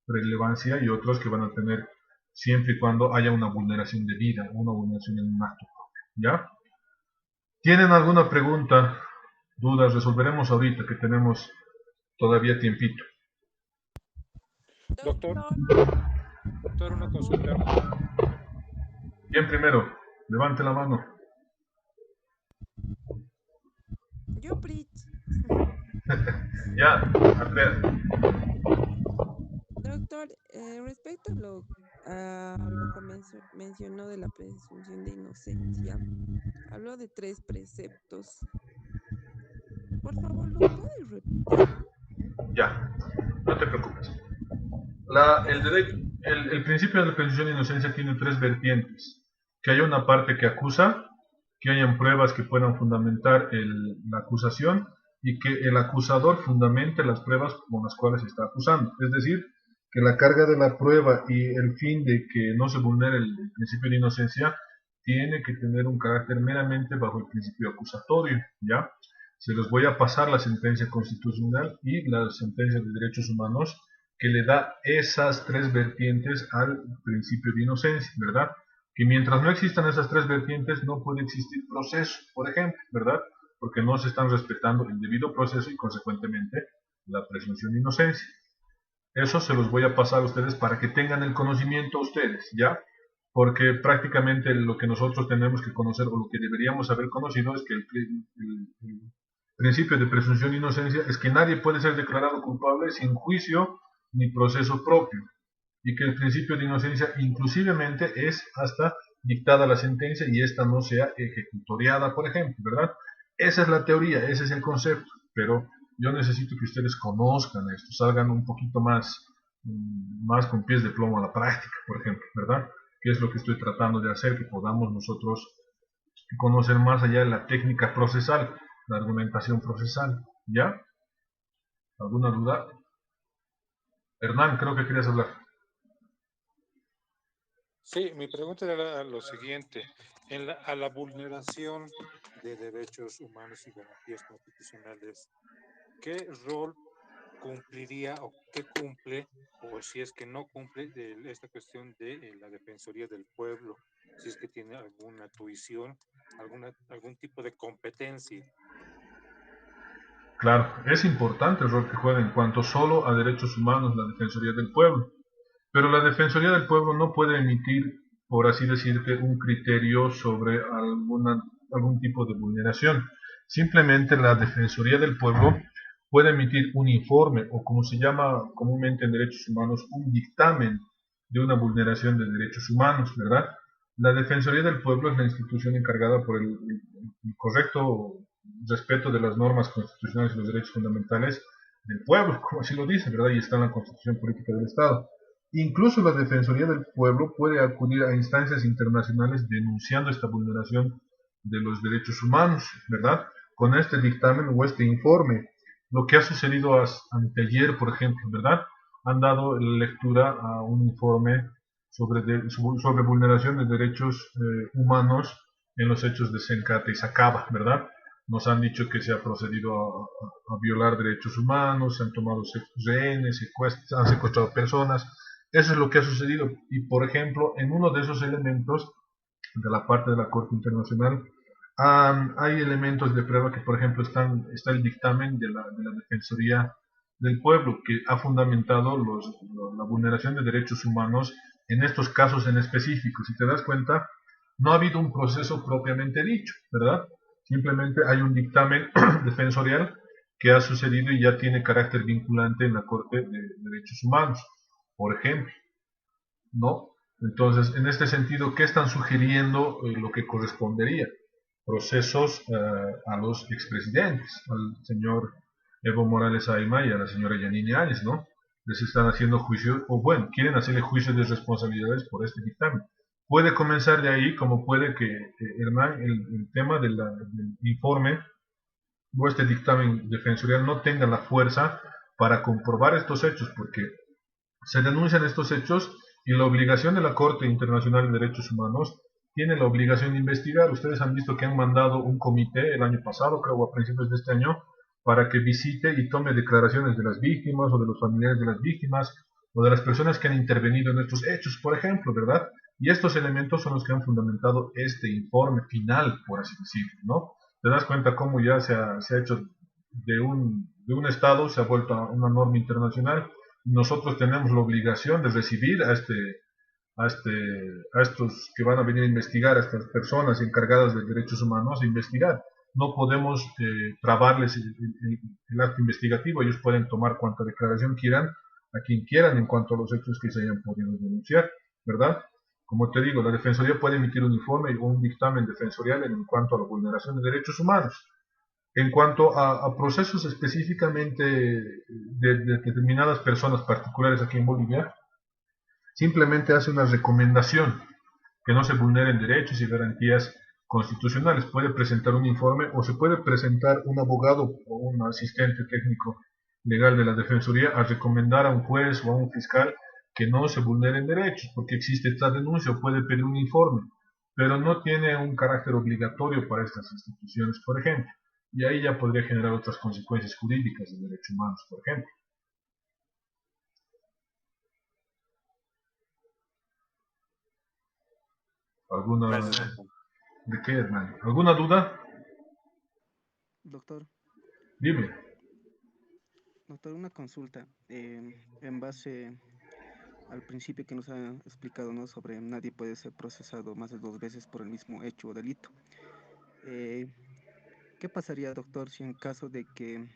relevancia y otros que van a tener siempre y cuando haya una vulneración de vida, una vulneración en un acto propio, ¿ya? ¿Tienen alguna pregunta, dudas? Resolveremos ahorita que tenemos todavía tiempito. Doctor, Doctor, doctor, una consulta. ¿Quién primero? Levante la mano. yo Pritz. Ya, Andrea. Doctor, respecto a lo que mencionó de la presunción de inocencia, habló de 3 preceptos. Por favor, ¿lo puedes repetir? Ya, no te preocupes. Gracias. El principio de la presunción de inocencia tiene 3 vertientes. Que haya una parte que acusa, que hayan pruebas que puedan fundamentar la acusación y que el acusador fundamente las pruebas con las cuales se está acusando. Es decir, que la carga de la prueba y el fin de que no se vulnere el principio de inocencia tiene que tener un carácter meramente bajo el principio acusatorio, ¿ya? Se los voy a pasar la sentencia constitucional y la sentencia de derechos humanos que le da esas 3 vertientes al principio de inocencia, ¿verdad? Que mientras no existan esas 3 vertientes no puede existir proceso, por ejemplo, ¿verdad? Porque no se están respetando el debido proceso y consecuentemente la presunción de inocencia. Eso se los voy a pasar a ustedes para que tengan el conocimiento ustedes, ¿ya? Porque prácticamente lo que nosotros tenemos que conocer o lo que deberíamos haber conocido es que el principio de presunción de inocencia es que nadie puede ser declarado culpable sin juicio ni proceso propio y que el principio de inocencia inclusivemente es hasta dictada la sentencia y esta no sea ejecutoriada, por ejemplo, ¿verdad? Esa es la teoría, ese es el concepto, pero yo necesito que ustedes conozcan esto, salgan un poquito más con pies de plomo a la práctica, por ejemplo, ¿verdad? Que es lo que estoy tratando de hacer, que podamos nosotros conocer más allá de la técnica procesal, la argumentación procesal, ¿ya? ¿Alguna duda? Hernán, creo que querías hablar. Sí, mi pregunta era lo siguiente. A la vulneración de derechos humanos y garantías constitucionales, ¿qué rol cumpliría o qué cumple, o si es que no cumple, esta cuestión de la Defensoría del Pueblo? Si es que tiene alguna tuición, algún tipo de competencia. Claro, es importante el rol que juega en cuanto solo a derechos humanos la Defensoría del Pueblo, pero la Defensoría del Pueblo no puede emitir, por así decirte, un criterio sobre algún tipo de vulneración. Simplemente la Defensoría del Pueblo puede emitir un informe o como se llama comúnmente en derechos humanos, un dictamen de una vulneración de derechos humanos, ¿verdad? La Defensoría del Pueblo es la institución encargada por el correcto respeto de las normas constitucionales y los derechos fundamentales del pueblo, como así lo dice, ¿verdad? Y está en la Constitución Política del Estado. Incluso la Defensoría del Pueblo puede acudir a instancias internacionales denunciando esta vulneración de los derechos humanos, ¿verdad? Con este dictamen o este informe. Lo que ha sucedido anteayer, por ejemplo, ¿verdad? Han dado lectura a un informe sobre vulneración de derechos humanos en los hechos de Sencate y Sacaba, ¿verdad? Nos han dicho que se ha procedido a violar derechos humanos, se han tomado rehenes, han secuestrado personas. Eso es lo que ha sucedido. Y, por ejemplo, en uno de esos elementos de la parte de la Corte Internacional, hay elementos de prueba que, por ejemplo, está el dictamen de la Defensoría del pueblo que ha fundamentado la vulneración de derechos humanos en estos casos en específico. Si te das cuenta, no ha habido un proceso propiamente dicho, ¿verdad? Simplemente hay un dictamen defensorial que ha sucedido y ya tiene carácter vinculante en la Corte de Derechos Humanos, por ejemplo, ¿no? Entonces, en este sentido, ¿qué están sugiriendo lo que correspondería? Procesos a los expresidentes, al señor Evo Morales Ayma y a la señora Yanine Áñez, ¿no? Les están haciendo juicio, o bueno, quieren hacerle juicio de responsabilidades por este dictamen. Puede comenzar de ahí, como puede que, Hernán, el tema del informe o este dictamen defensorial no tenga la fuerza para comprobar estos hechos, porque se denuncian estos hechos y la obligación de la Corte Internacional de Derechos Humanos tiene la obligación de investigar. Ustedes han visto que han mandado un comité el año pasado, creo, o a principios de este año, para que visite y tome declaraciones de las víctimas o de los familiares de las víctimas o de las personas que han intervenido en estos hechos, por ejemplo, ¿verdad? Y estos elementos son los que han fundamentado este informe final, por así decirlo, ¿no? Te das cuenta cómo ya se ha hecho de un Estado, se ha vuelto a una norma internacional. Nosotros tenemos la obligación de recibir a estos que van a venir a investigar, a estas personas encargadas de derechos humanos, a investigar. No podemos trabarles el acto investigativo. Ellos pueden tomar cuanta declaración quieran, a quien quieran, en cuanto a los hechos que se hayan podido denunciar, ¿verdad? Como te digo, la Defensoría puede emitir un informe o un dictamen defensorial en cuanto a la vulneración de derechos humanos. En cuanto a procesos específicamente de determinadas personas particulares aquí en Bolivia, simplemente hace una recomendación que no se vulneren derechos y garantías constitucionales. Puede presentar un informe o se puede presentar un abogado o un asistente técnico legal de la Defensoría a recomendar a un juez o a un fiscal que no se vulneren derechos, porque existe esta denuncia, o puede pedir un informe, pero no tiene un carácter obligatorio para estas instituciones, por ejemplo, y ahí ya podría generar otras consecuencias jurídicas de derechos humanos, por ejemplo. ¿Alguna... ¿De qué, hermano? ¿Alguna duda? Doctor. Dime. Doctor, una consulta. En base al principio que nos ha explicado, ¿no?, sobre nadie puede ser procesado más de 2 veces por el mismo hecho o delito. ¿Qué pasaría, doctor, si en caso de que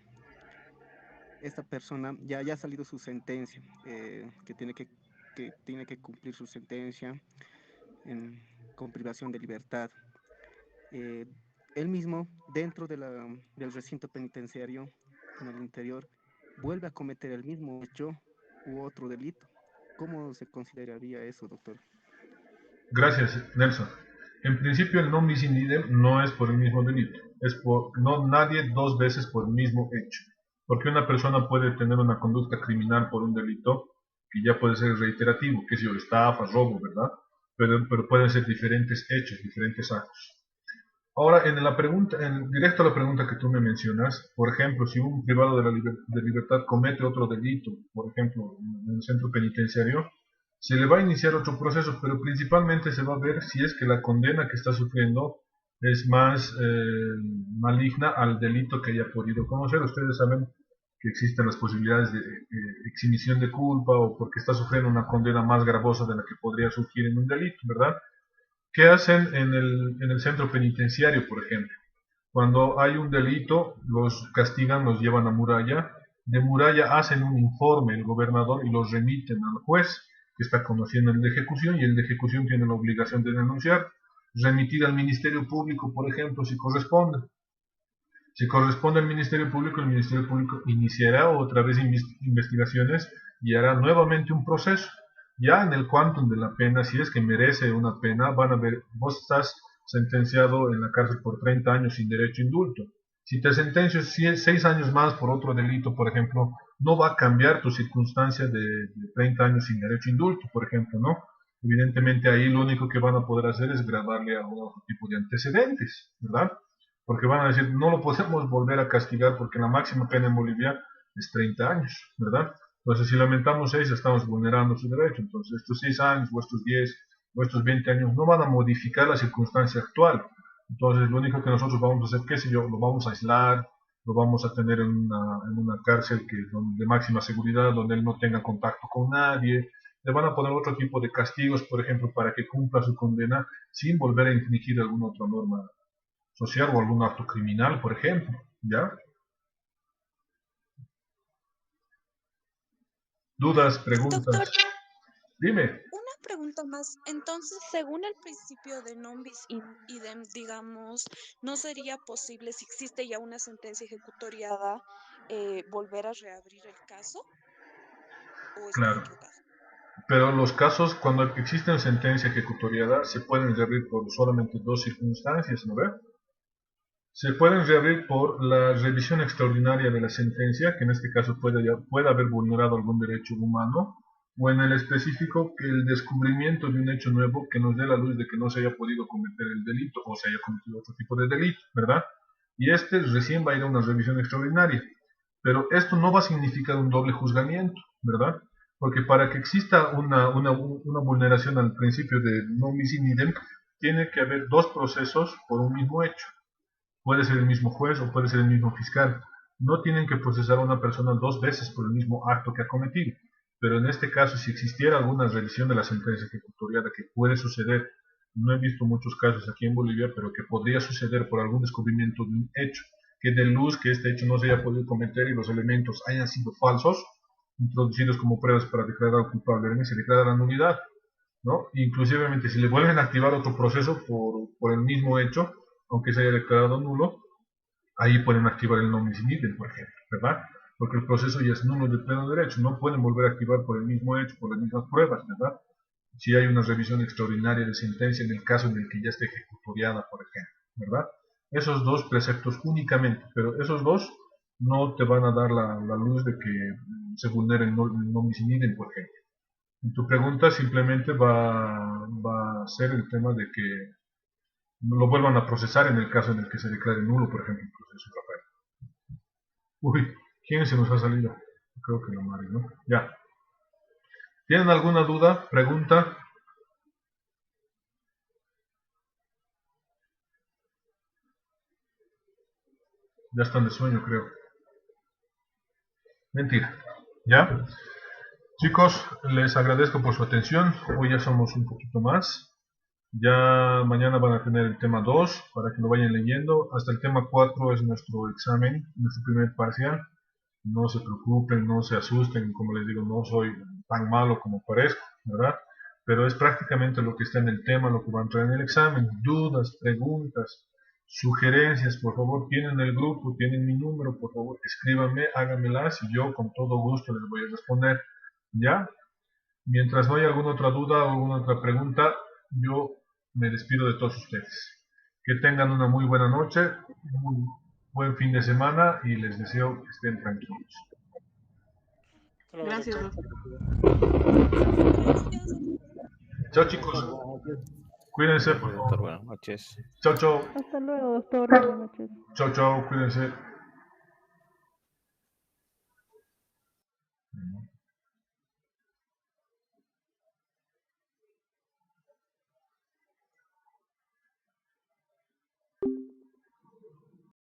esta persona ya haya salido su sentencia, que tiene que cumplir su sentencia con privación de libertad, él mismo, dentro del recinto penitenciario, en el interior, vuelve a cometer el mismo hecho u otro delito? ¿Cómo se consideraría eso, doctor? Gracias, Nelson. En principio, el non bis in idem no es por el mismo delito. Es no nadie 2 veces por el mismo hecho. Porque una persona puede tener una conducta criminal por un delito que ya puede ser reiterativo, que es estafa, robo, ¿verdad? Pero pueden ser diferentes hechos, diferentes actos. Ahora, directo a la pregunta que tú me mencionas, por ejemplo, si un privado de libertad comete otro delito, por ejemplo, en el centro penitenciario, se le va a iniciar otro proceso, pero principalmente se va a ver si es que la condena que está sufriendo es más maligna al delito que haya podido conocer. Ustedes saben que existen las posibilidades de exhibición de culpa o porque está sufriendo una condena más gravosa de la que podría surgir en un delito, ¿verdad? ¿Qué hacen en el centro penitenciario, por ejemplo? Cuando hay un delito, los castigan, los llevan a Muralla. De Muralla hacen un informe el gobernador y los remiten al juez, que está conociendo el de ejecución, y el de ejecución tiene la obligación de denunciar. Remitir al Ministerio Público, por ejemplo, si corresponde. Si corresponde al Ministerio Público, el Ministerio Público iniciará otra vez investigaciones y hará nuevamente un proceso. Ya en el quantum de la pena, si es que merece una pena, van a ver, vos estás sentenciado en la cárcel por 30 años sin derecho a indulto. Si te sentencio 6 años más por otro delito, por ejemplo, no va a cambiar tu circunstancia de 30 años sin derecho a indulto, por ejemplo, ¿no? Evidentemente ahí lo único que van a poder hacer es grabarle a otro tipo de antecedentes, ¿verdad? Porque van a decir, no lo podemos volver a castigar porque la máxima pena en Bolivia es 30 años, ¿verdad? Entonces, si lamentamos 6, estamos vulnerando su derecho. Entonces, estos 6 años, o estos 10, o estos 20 años, no van a modificar la circunstancia actual. Entonces, lo único que nosotros vamos a hacer, qué sé yo, lo vamos a aislar, lo vamos a tener en una cárcel de máxima seguridad, donde él no tenga contacto con nadie. Le van a poner otro tipo de castigos, por ejemplo, para que cumpla su condena sin volver a infringir alguna otra norma social o algún acto criminal, por ejemplo, ¿ya? ¿Dudas, preguntas? Doctor, Dime. una pregunta más. Entonces, según el principio de non bis in idem, digamos, ¿no sería posible, si existe ya una sentencia ejecutoriada, volver a reabrir el caso? ¿O estoy Claro. equivocada? Pero los casos, cuando existen sentencia ejecutoriada, se pueden reabrir por solamente dos circunstancias, ¿no ve? Se pueden reabrir por la revisión extraordinaria de la sentencia, que en este caso puede haber vulnerado algún derecho humano, o en el específico que el descubrimiento de un hecho nuevo que nos dé la luz de que no se haya podido cometer el delito o se haya cometido otro tipo de delito, ¿verdad? Y este recién va a ir a una revisión extraordinaria. Pero esto no va a significar un doble juzgamiento, ¿verdad? Porque para que exista una vulneración al principio de non bis in idem, tiene que haber dos procesos por un mismo hecho. Puede ser el mismo juez o puede ser el mismo fiscal. No tienen que procesar a una persona dos veces por el mismo acto que ha cometido. Pero en este caso, si existiera alguna revisión de la sentencia ejecutoriada, que puede suceder, no he visto muchos casos aquí en Bolivia, pero que podría suceder por algún descubrimiento de un hecho, que dé luz que este hecho no se haya podido cometer y los elementos hayan sido falsos, introducidos como pruebas para declarar al culpable, se declara la nulidad, ¿no? Inclusivemente, si le vuelven a activar otro proceso por el mismo hecho, aunque se haya declarado nulo, ahí pueden activar el non bis in idem, por ejemplo, ¿verdad? Porque el proceso ya es nulo de pleno derecho, no pueden volver a activar por el mismo hecho, por las mismas pruebas, ¿verdad? Si hay una revisión extraordinaria de sentencia en el caso en el que ya esté ejecutoriada, por ejemplo, ¿verdad? Esos dos preceptos únicamente, pero esos dos no te van a dar la luz de que se vulnere el non bis in idem, por ejemplo. En tu pregunta simplemente va a ser el tema de que no lo vuelvan a procesar en el caso en el que se declare nulo, por ejemplo, el proceso, Rafael. Uy, ¿quién se nos ha salido? Creo que la Mari, ¿no? Ya. ¿Tienen alguna duda? ¿Pregunta? Ya están de sueño, creo. Mentira. ¿Ya? Chicos, les agradezco por su atención. Hoy ya somos un poquito más. Ya mañana van a tener el tema 2 para que lo vayan leyendo. Hasta el tema 4 es nuestro examen, nuestro primer parcial. No se preocupen, no se asusten, como les digo, no soy tan malo como parezco, ¿verdad? Pero es prácticamente lo que está en el tema, lo que va a entrar en el examen. Dudas, preguntas, sugerencias, por favor, tienen el grupo, tienen mi número, por favor, escríbanme, háganmelas y yo con todo gusto les voy a responder, ¿ya? Mientras no haya alguna otra duda o alguna otra pregunta, yo me despido de todos ustedes. Que tengan una muy buena noche, un buen fin de semana y les deseo que estén tranquilos. Gracias, doctor. Chao, chicos. Cuídense, por Doctor, favor. buenas noches. Chao, chao. Hasta luego, doctor. Buenas noches. Chao, chao. Cuídense.